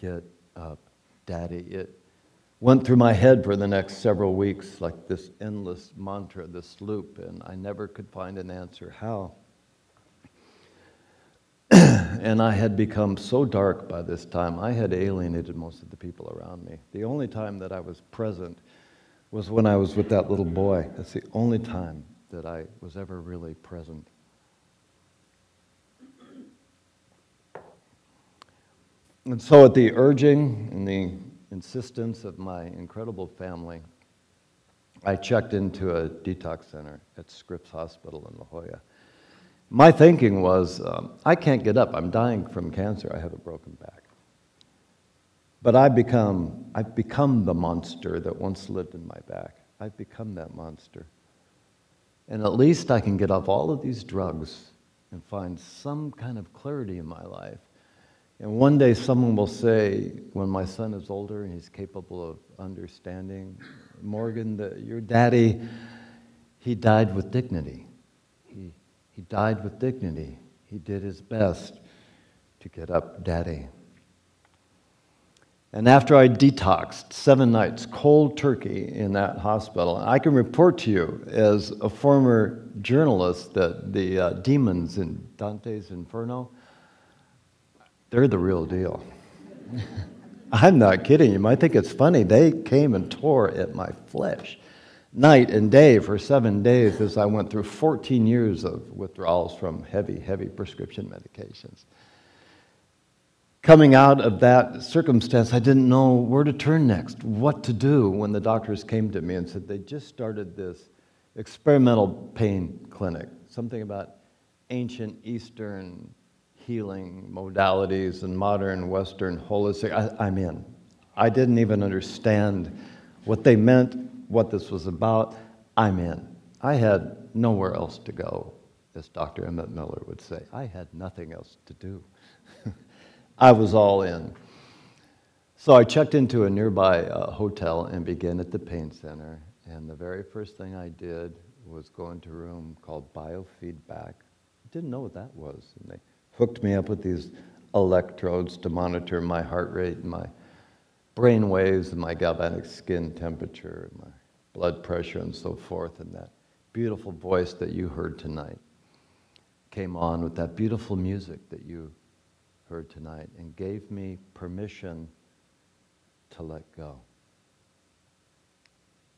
Get up, Daddy. It went through my head for the next several weeks like this endless mantra, this loop, and I never could find an answer how. And I had become so dark by this time, I had alienated most of the people around me. The only time that I was present was when I was with that little boy. That's the only time that I was ever really present. And so at the urging and the insistence of my incredible family, I checked into a detox center at SCRIPPS Hospital in La Jolla. My thinking was, I can't get up. I'm dying from cancer. I have a broken back. But I've become the monster that once lived in my back. I've become that monster. And at least I can get off all of these drugs and find some kind of clarity in my life. And one day someone will say, when my son is older and he's capable of understanding, Morgan, your daddy, he died with dignity. He died with dignity. He did his best to get up, Daddy. And after I detoxed 7 nights, cold turkey in that hospital, I can report to you as a former journalist that the demons in Dante's Inferno, they're the real deal. I'm not kidding. You might think it's funny. They came and tore at my flesh night and day for 7 days as I went through 14 years of withdrawals from heavy, heavy prescription medications. Coming out of that circumstance, I didn't know where to turn next, what to do when the doctors came to me and said they just started this experimental pain clinic, something about ancient Eastern healing modalities and modern Western holistic. I'm in. I didn't even understand what they meant, what this was about. I'm in. I had nowhere else to go, as Dr. Emmett Miller would say. I had nothing else to do. I was all in. So I checked into a nearby hotel and began at the pain center. And the very first thing I did was go into a room called BIOFEEDBAck. I didn't know what that was. And they hooked me up with these electrodes to monitor my heart rate and my brain waves and my galvanic skin temperature and my blood pressure and so forth. And that beautiful voice that you heard tonight came on with that beautiful music that you heard tonight and gave me permission to let go.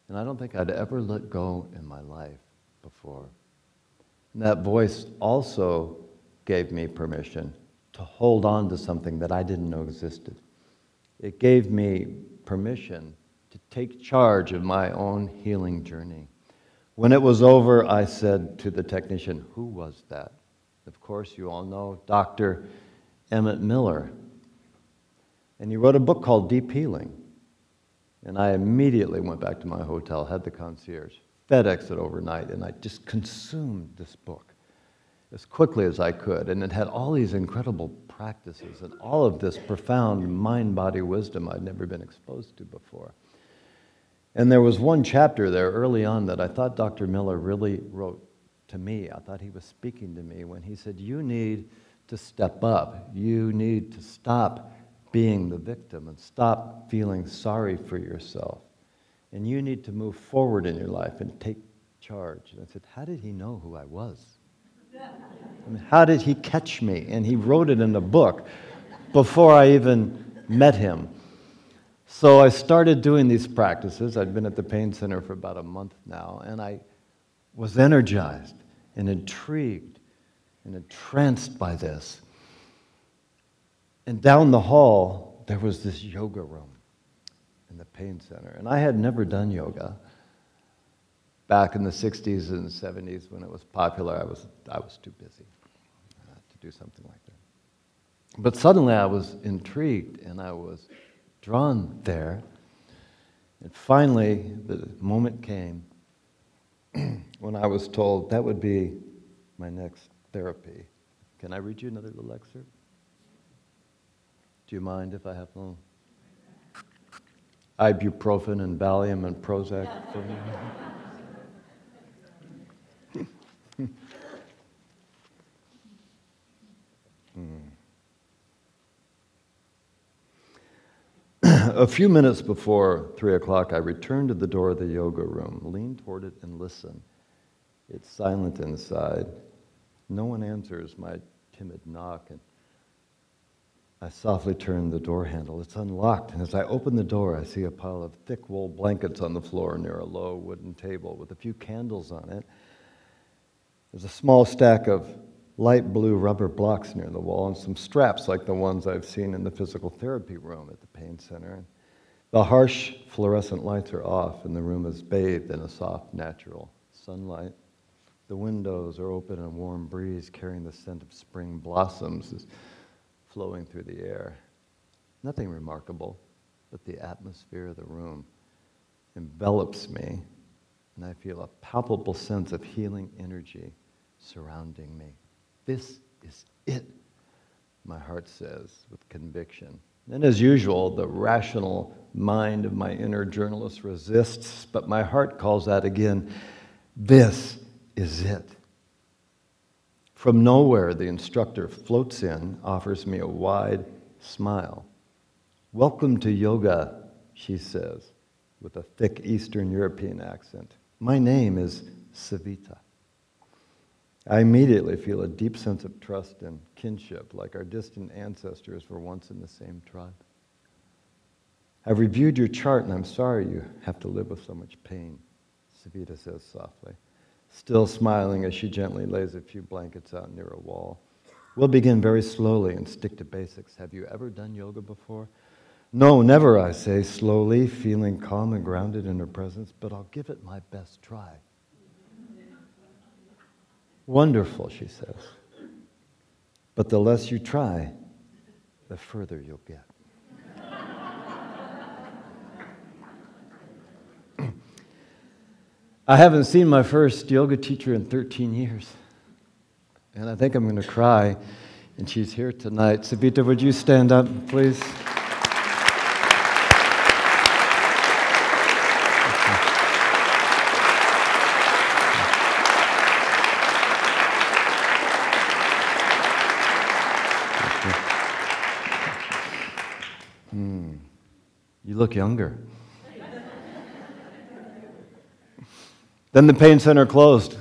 And I don't think I'd ever let go in my life before. And that voice also gave me permission to hold on to something that I didn't know existed. It gave me permission to take charge of my own healing journey. When it was over, I said to the technician, "Who was that?" Of course, you all know Dr. Emmett Miller. And he wrote a book called Deep Healing. And I immediately went back to my hotel, had the concierge FedEx it overnight, and I just consumed this book as quickly as I could. And it had all these incredible practices and all of this profound mind-body wisdom I'd never been exposed to before. And there was one chapter there early on that I thought Dr. Miller really wrote to me. I thought he was speaking to me when he said, you need to step up. You need to stop being the victim and stop feeling sorry for yourself. And you need to move forward in your life and take charge. And I said, how did he know who I was? I mean, how did he catch me? And he wrote it in a book. before I even met him. So I started doing these practices. I'd been at the pain center for about a month now, and I was energized and intrigued and entranced by this. And down the hall, there was this yoga room in the pain center. And I had never done yoga. Back in the 60s and 70s when it was popular, I was too busy to do something like that. But suddenly I was intrigued and I was drawn there. And finally, the moment came when I was told that would be my next therapy. Can I read you another little excerpt? Do you mind if I have a little ibuprofen and Valium and Prozac for you? A few minutes before 3 o'clock, I returned to the door of the yoga room, leaned toward it and listened. It's silent inside. No one answers my timid knock, and I softly turn the door handle. It's unlocked, and as I open the door, I see a pile of thick wool blankets on the floor near a low wooden table with a few candles on it. There's a small stack of light blue rubber blocks near the wall and some straps like the ones I've seen in the physical therapy room at the pain center. The harsh fluorescent lights are off, and the room is bathed in a soft, natural sunlight. The windows are open, and a warm breeze carrying the scent of spring blossoms is flowing through the air. Nothing remarkable, but the atmosphere of the room envelops me, and I feel a palpable sense of healing energy surrounding me. This is it, my heart says with conviction. And as usual, the rational mind of my inner journalist resists, but my heart calls out again, this is it. From nowhere, the instructor floats in, offers me a wide smile. Welcome to yoga, she says, with a thick Eastern European accent. My name is Savita. I immediately feel a deep sense of trust and kinship, like our distant ancestors were once in the same tribe. I've reviewed your chart, and I'm sorry you have to live with so much pain, Savita says softly, still smiling as she gently lays a few blankets out near a wall. We'll begin very slowly and stick to basics. Have you ever done yoga before? No, never, I say, slowly, feeling calm and grounded in her presence, but I'll give it my best try. Wonderful, she says. But the less you try, the further you'll get. I haven't seen my first yoga teacher in 13 years. And I think I'm going to cry. And she's here tonight. Savita, would you stand up, please? You look younger. Then the pain center closed.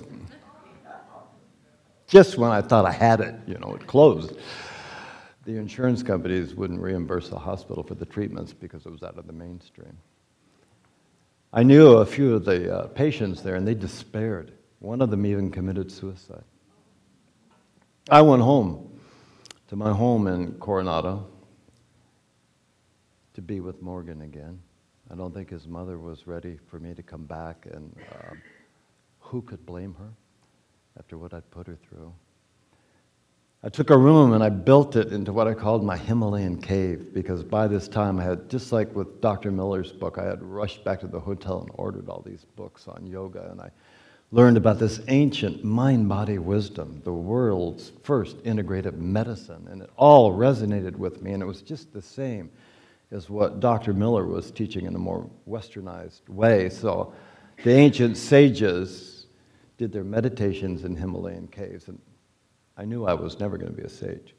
Just when I thought I had it, it closed. The insurance companies wouldn't reimburse the hospital for the treatments because it was out of the mainstream. I knew a few of the patients there, and they despaired. One of them even committed suicide. I went home, to my home in Coronado, to be with Morgan again. I don't think his mother was ready for me to come back, and who could blame her after what I'd put her through? I took a room and I built it into what I called my Himalayan cave, because by this time I had, just like with Dr. Miller's book, I had rushed back to the hotel and ordered all these books on yoga, and I learned about this ancient mind-body wisdom, the world's first integrative medicine, and it all resonated with me, and it was just the same as what Dr. Miller was teaching in a more westernized way. So the ancient sages did their meditations in Himalayan caves, and I knew I was never going to be a sage.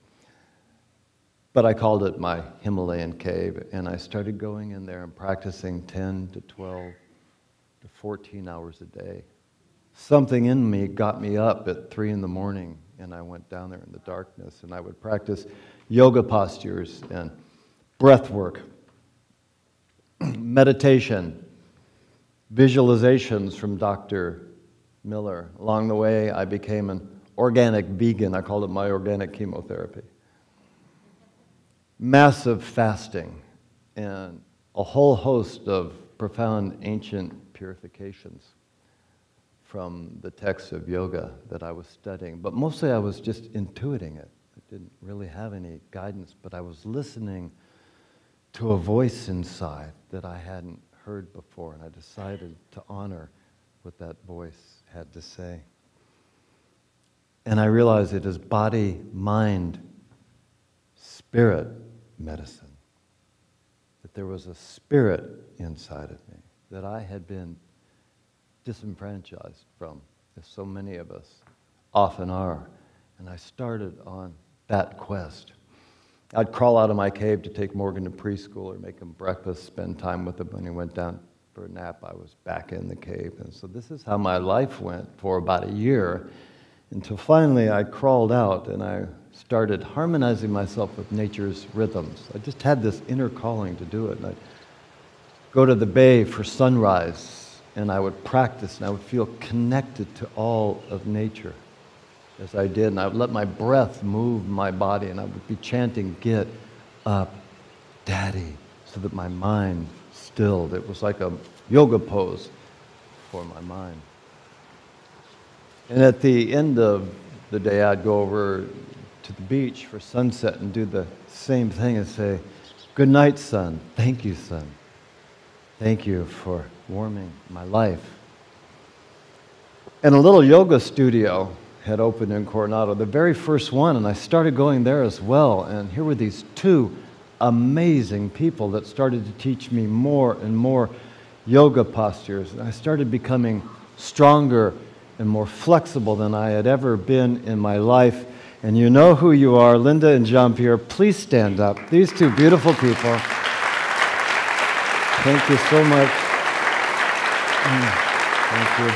But I called it my Himalayan cave, and I started going in there and practicing 10 to 12 to 14 hours a day. Something in me got me up at 3 in the morning and I went down there in the darkness, and I would practice yoga postures and breath work, meditation, visualizations from Dr. Miller. Along the way, I became an organic vegan. I called it my organic chemotherapy. Massive fasting and a whole host of profound ancient purifications from the texts of yoga that I was studying. But mostly I was just intuiting it. I didn't really have any guidance, but I was listening to a voice inside that I hadn't heard before, and I decided to honor what that voice had to say. And I realized it is body, mind, spirit medicine. That there was a spirit inside of me that I had been disenfranchised from, as so many of us often are. And I started on that quest. I'd crawl out of my cave to take Morgan to preschool or make him breakfast, spend time with him. When he went down for a nap, I was back in the cave. And so this is how my life went for about a year, until finally I crawled out and I started harmonizing myself with nature's rhythms. I just had this inner calling to do it. And I'd go to the bay for sunrise, and I would practice, and I would feel connected to all of nature as I did. And I would let my breath move my body, and I would be chanting, "Get up, Daddy," so that my mind stilled. It was like a yoga pose for my mind. And at the end of the day, I'd go over to the beach for sunset and do the same thing and say, "Good night, sun. Thank you, sun. Thank you for warming my life." And a little yoga studio had opened in Coronado, the very first one, and I started going there as well. And here were these two amazing people that started to teach me more and more yoga postures. And I started becoming stronger and more flexible than I had ever been in my life. And you know who you are, Linda and Jean-Pierre. Please stand up. These two beautiful people. Thank you so much. Thank you.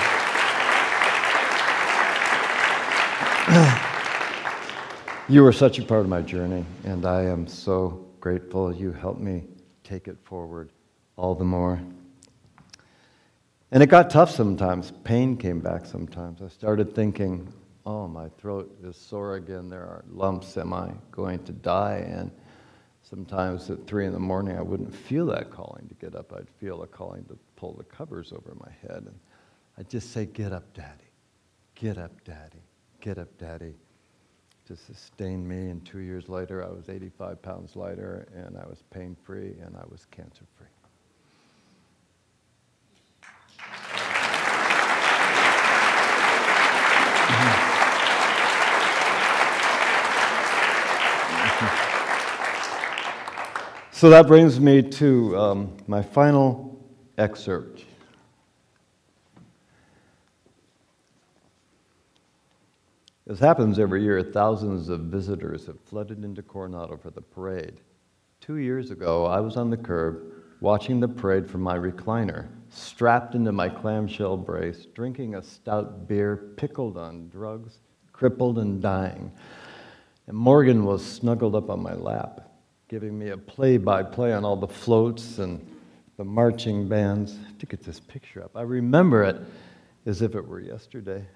You were such a part of my journey, and I am so grateful you helped me take it forward all the more. And it got tough sometimes. Pain came back sometimes. I started thinking, oh, my throat is sore again. There are lumps. Am I going to die? And sometimes at 3 in the morning, I wouldn't feel that calling to get up. I'd feel a calling to pull the covers over my head. And I'd just say, "Get up, Daddy. Get up, Daddy. Get up, Daddy," to sustain me. And 2 years later, I was 85 pounds lighter, and I was pain-free, and I was cancer-free. So that brings me to my final excerpt. This happens every year. Thousands of visitors have flooded into Coronado for the parade. 2 years ago, I was on the curb watching the parade from my recliner, strapped into my clamshell brace, drinking a stout beer, pickled on drugs, crippled and dying. And Morgan was snuggled up on my lap, giving me a play-by-play on all the floats and the marching bands. I have to get this picture up. I remember it as if it were yesterday.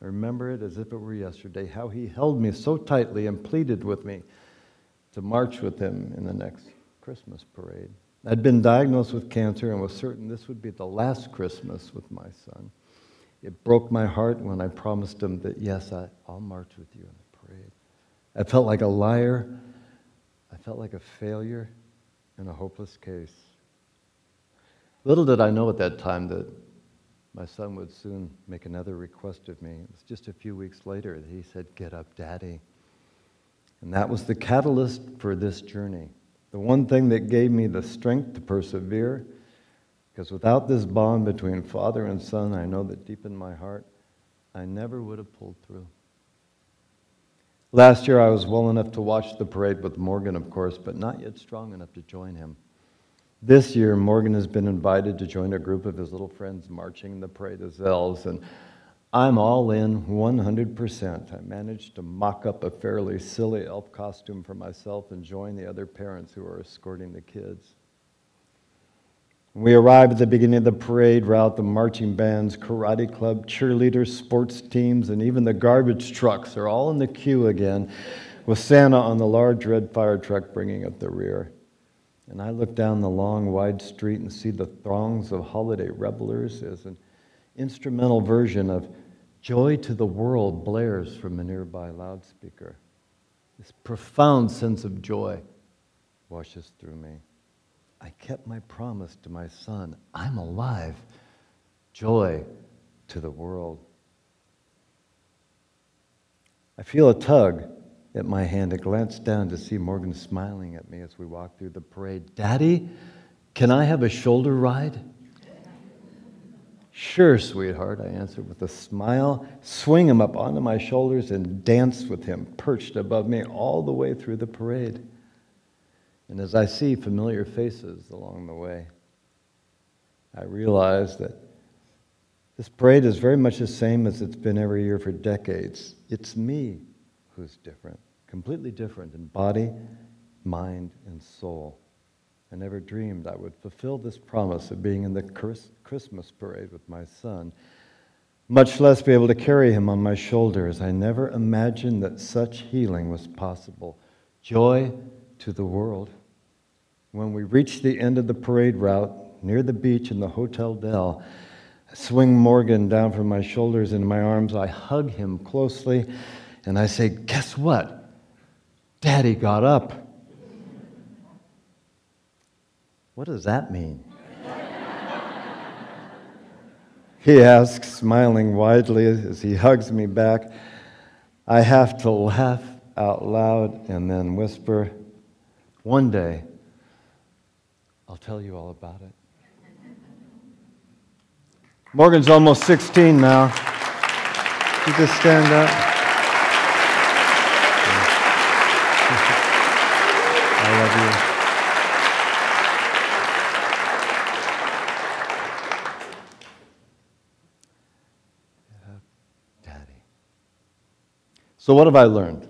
I remember it as if it were yesterday, how he held me so tightly and pleaded with me to march with him in the next Christmas parade. I'd been diagnosed with cancer and was certain this would be the last Christmas with my son. It broke my heart when I promised him that, yes, I'll march with you in the parade. I felt like a liar. I felt like a failure in a hopeless case. Little did I know at that time that my son would soon make another request of me. It was just a few weeks later that he said, "Get up, Daddy." And that was the catalyst for this journey. The one thing that gave me the strength to persevere, because without this bond between father and son, I know that deep in my heart, I never would have pulled through. Last year, I was well enough to watch the parade with Morgan, of course, but not yet strong enough to join him. This year, Morgan has been invited to join a group of his little friends marching in the parade as elves, and I'm all in 100%. I managed to mock up a fairly silly elf costume for myself and join the other parents who are escorting the kids. We arrive at the beginning of the parade route. The marching bands, karate club, cheerleaders, sports teams, and even the garbage trucks are all in the queue again, with Santa on the large red fire truck bringing up the rear. And I look down the long, wide street and see the throngs of holiday revelers as an instrumental version of Joy to the World blares from a nearby loudspeaker. This profound sense of joy washes through me. I kept my promise to my son. I'm alive. Joy to the world. I feel a tug at my hand and glance down to see Morgan smiling at me as we walk through the parade. Daddy, can I have a shoulder ride? Sure, sweetheart, I answered with a smile, swing him up onto my shoulders and dance with him perched above me all the way through the parade. And as I see familiar faces along the way, I realize that this parade is very much the same as it's been every year for decades. It's me who's different, completely different in body, mind, and soul. I never dreamed I would fulfill this promise of being in the Christmas parade with my son, much less be able to carry him on my shoulders. I never imagined that such healing was possible. Joy to the world. When we reach the end of the parade route, near the beach in the Hotel Del, I swing Morgan down from my shoulders into my arms. I hug him closely, and I say, guess what? Daddy got up. What does that mean? He asks, smiling widely as he hugs me back. I have to laugh out loud and then whisper, one day, I'll tell you all about it. Morgan's almost 16 now. You just stand up. I love you. So what have I learned?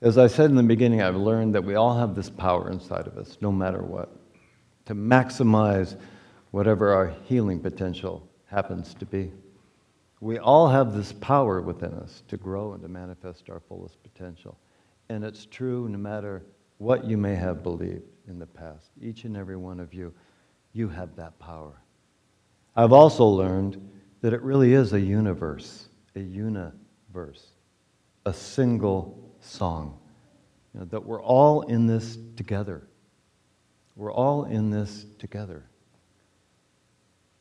As I said in the beginning, I've learned that we all have this power inside of us, no matter what, to maximize whatever our healing potential happens to be. We all have this power within us to grow and to manifest our fullest potential. And it's true no matter what you may have believed in the past. Each and every one of you, you have that power. I've also learned that it really is a universe, a single song. You know, that we're all in this together. We're all in this together.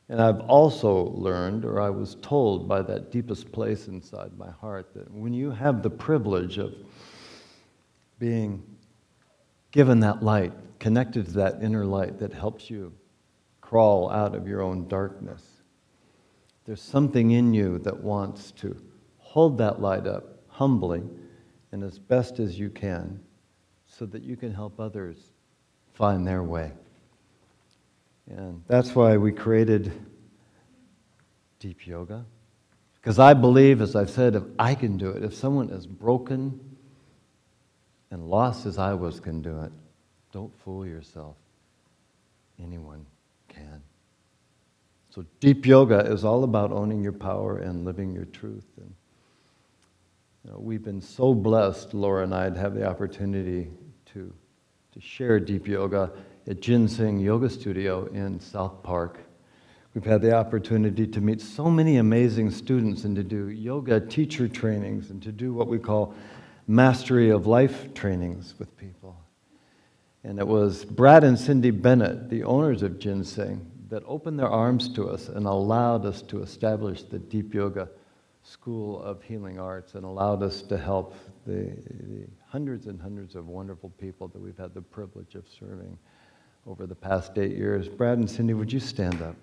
And I've also learned, or I was told by that deepest place inside my heart, that when you have the privilege of being given that light, connected to that inner light that helps you crawl out of your own darkness, there's something in you that wants to hold that light up humbly and as best as you can so that you can help others find their way. And that's why we created Deep Yoga. Because I believe, as I've said, if I can do it, if someone as broken and lost as I was can do it, don't fool yourself. Anyone can. So Deep Yoga is all about owning your power and living your truth. And you know, we've been so blessed, Laura and I, to have the opportunity to share Deep Yoga at Ginseng Yoga Studio in South Park. We've had the opportunity to meet so many amazing students and to do yoga teacher trainings and to do what we call mastery of life trainings with people. And it was Brad and Cindy Bennett, the owners of Ginseng, that opened their arms to us and allowed us to establish the Deep Yoga School of Healing Arts and allowed us to help the hundreds and hundreds of wonderful people that we've had the privilege of serving over the past 8 years. Brad and Cindy, would you stand up?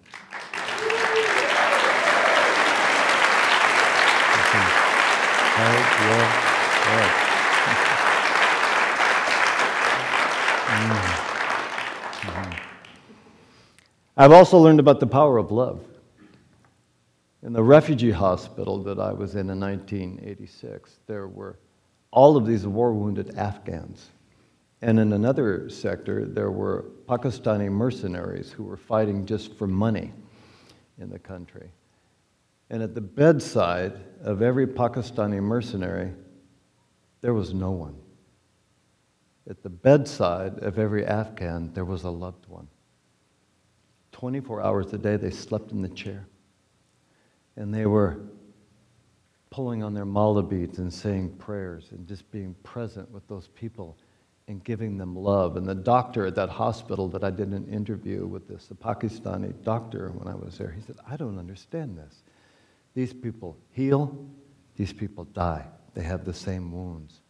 I've also learned about the power of love. In the refugee hospital that I was in 1986, there were all of these war-wounded Afghans. And in another sector, there were Pakistani mercenaries who were fighting just for money in the country. And at the bedside of every Pakistani mercenary, there was no one. At the bedside of every Afghan, there was a loved one. 24 hours a day, they slept in the chair. And they were pulling on their mala beads and saying prayers and just being present with those people and giving them love. And the doctor at that hospital that I did an interview with this, a Pakistani doctor when I was there, he said, I don't understand this. These people heal, these people die. They have the same wounds.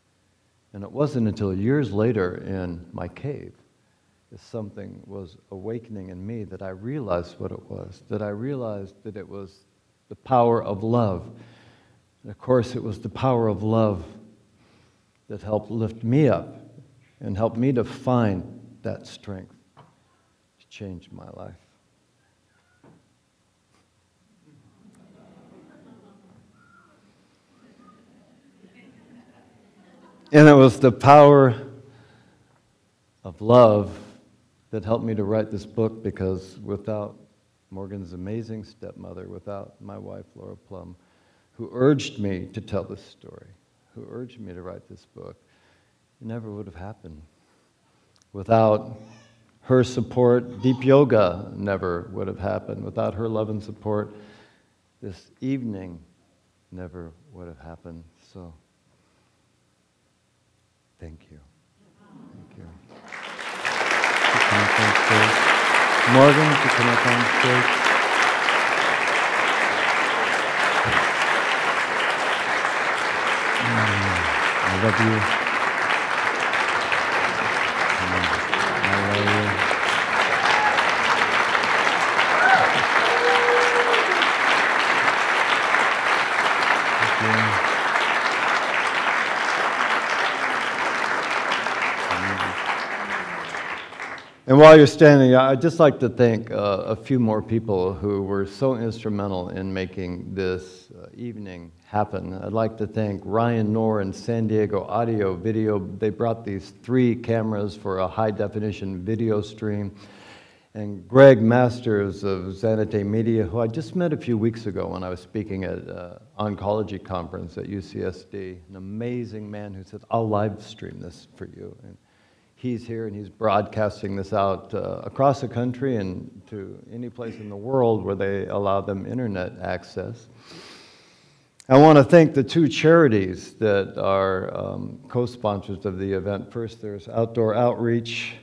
And it wasn't until years later in my cave that something was awakening in me that I realized what it was, that I realized that it was the power of love. And of course, it was the power of love that helped lift me up and helped me to find that strength to change my life. And it was the power of love that helped me to write this book, because without Morgan's amazing stepmother, without my wife, Laura Plum, who urged me to tell this story, who urged me to write this book, it never would have happened. Without her support, deep yoga never would have happened. Without her love and support, this evening never would have happened. So, thank you. Thank you. Morgan, to come up on stage. I love you. I love you. And while you're standing, I'd just like to thank a few more people who were so instrumental in making this evening happen. I'd like to thank Ryan Knorr and San Diego Audio Video. They brought these 3 cameras for a high-definition video stream. And Gregg Masters of Zanate Media, who I just met a few weeks ago when I was speaking at an oncology conference at UCSD, an amazing man who said, I'll live stream this for you. And he's here and he's broadcasting this out across the country and to any place in the world where they allow them internet access. I want to thank the 2 charities that are co-sponsors of the event. First, there's Outdoor Outreach,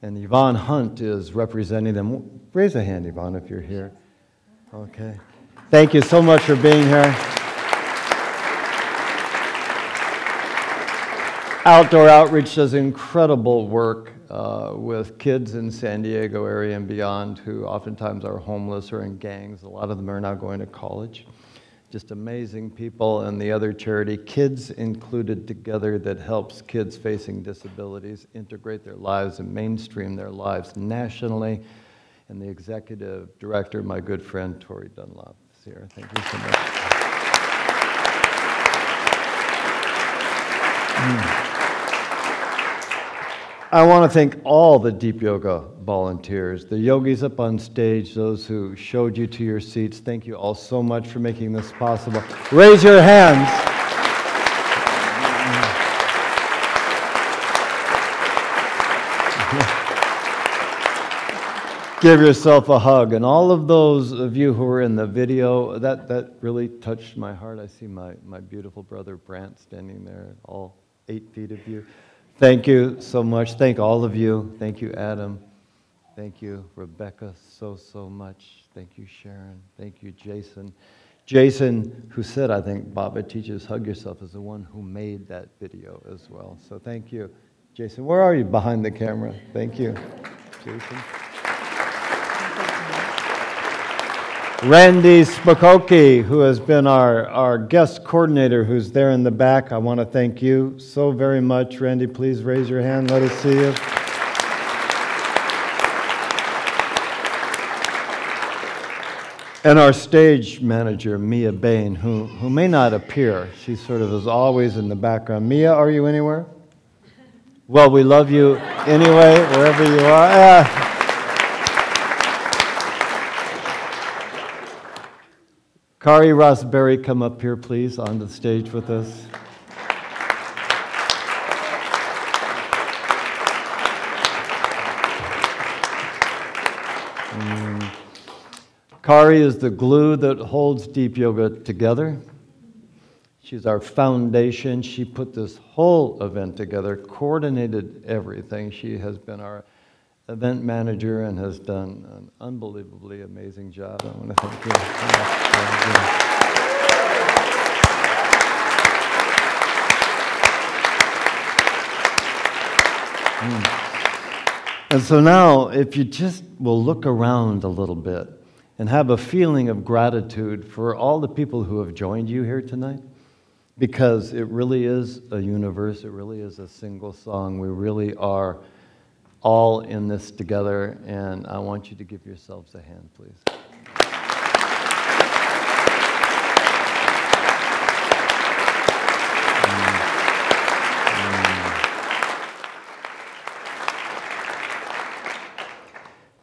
and Yvonne Hunt is representing them. Raise a hand, Yvonne, if you're here. Okay. Thank you so much for being here. Outdoor Outreach does incredible work with kids in San Diego area and beyond who oftentimes are homeless or in gangs. A lot of them are now going to college. Just amazing people. And the other charity, Kids Included Together, that helps kids facing disabilities integrate their lives and mainstream their lives nationally. And the executive director, my good friend, Tori Dunlop, is here. Thank you so much. I want to thank all the Deep Yoga volunteers, the yogis up on stage, those who showed you to your seats. Thank you all so much for making this possible. Raise your hands. Give yourself a hug. And all of those of you who were in the video, that really touched my heart. I see my beautiful brother Brant standing there, all 8 feet of you. Thank you so much. Thank all of you. Thank you, Adam. Thank you, Rebecca, so much. Thank you, Sharon. Thank you, Jason. Jason, who said, I think, Baba teaches hug yourself, is the one who made that video as well. So thank you. Jason, where are you behind the camera? Thank you, Jason. Randy Spakoki, who has been our guest coordinator, who's there in the back. I want to thank you so very much. Randy, please raise your hand. Let us see you. And our stage manager, Mia Bain, who may not appear. She sort of is always in the background. Mia, are you anywhere? Well, we love you anyway, wherever you are. Kari Rossberry, come up here, please, on the stage with us. Kari is the glue that holds Deep Yoga together. She's our foundation. She put this whole event together, coordinated everything. She has been our event manager and has done an unbelievably amazing job. I want to thank you. And so now, if you just will look around a little bit and have a feeling of gratitude for all the people who have joined you here tonight, because it really is a universe, it really is a single song. We really are all in this together, and I want you to give yourselves a hand, please.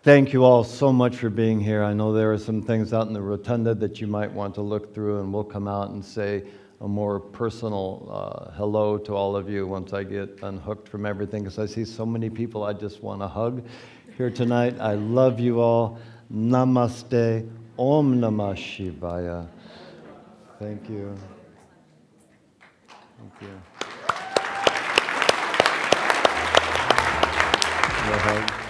Thank you all so much for being here. I know there are some things out in the rotunda that you might want to look through, and we'll come out and say a more personal hello to all of you once I get unhooked from everything, because I see so many people I just want to hug here tonight. I love you all. Namaste. Om Namah Shivaya. Thank you. Thank you. Your hug.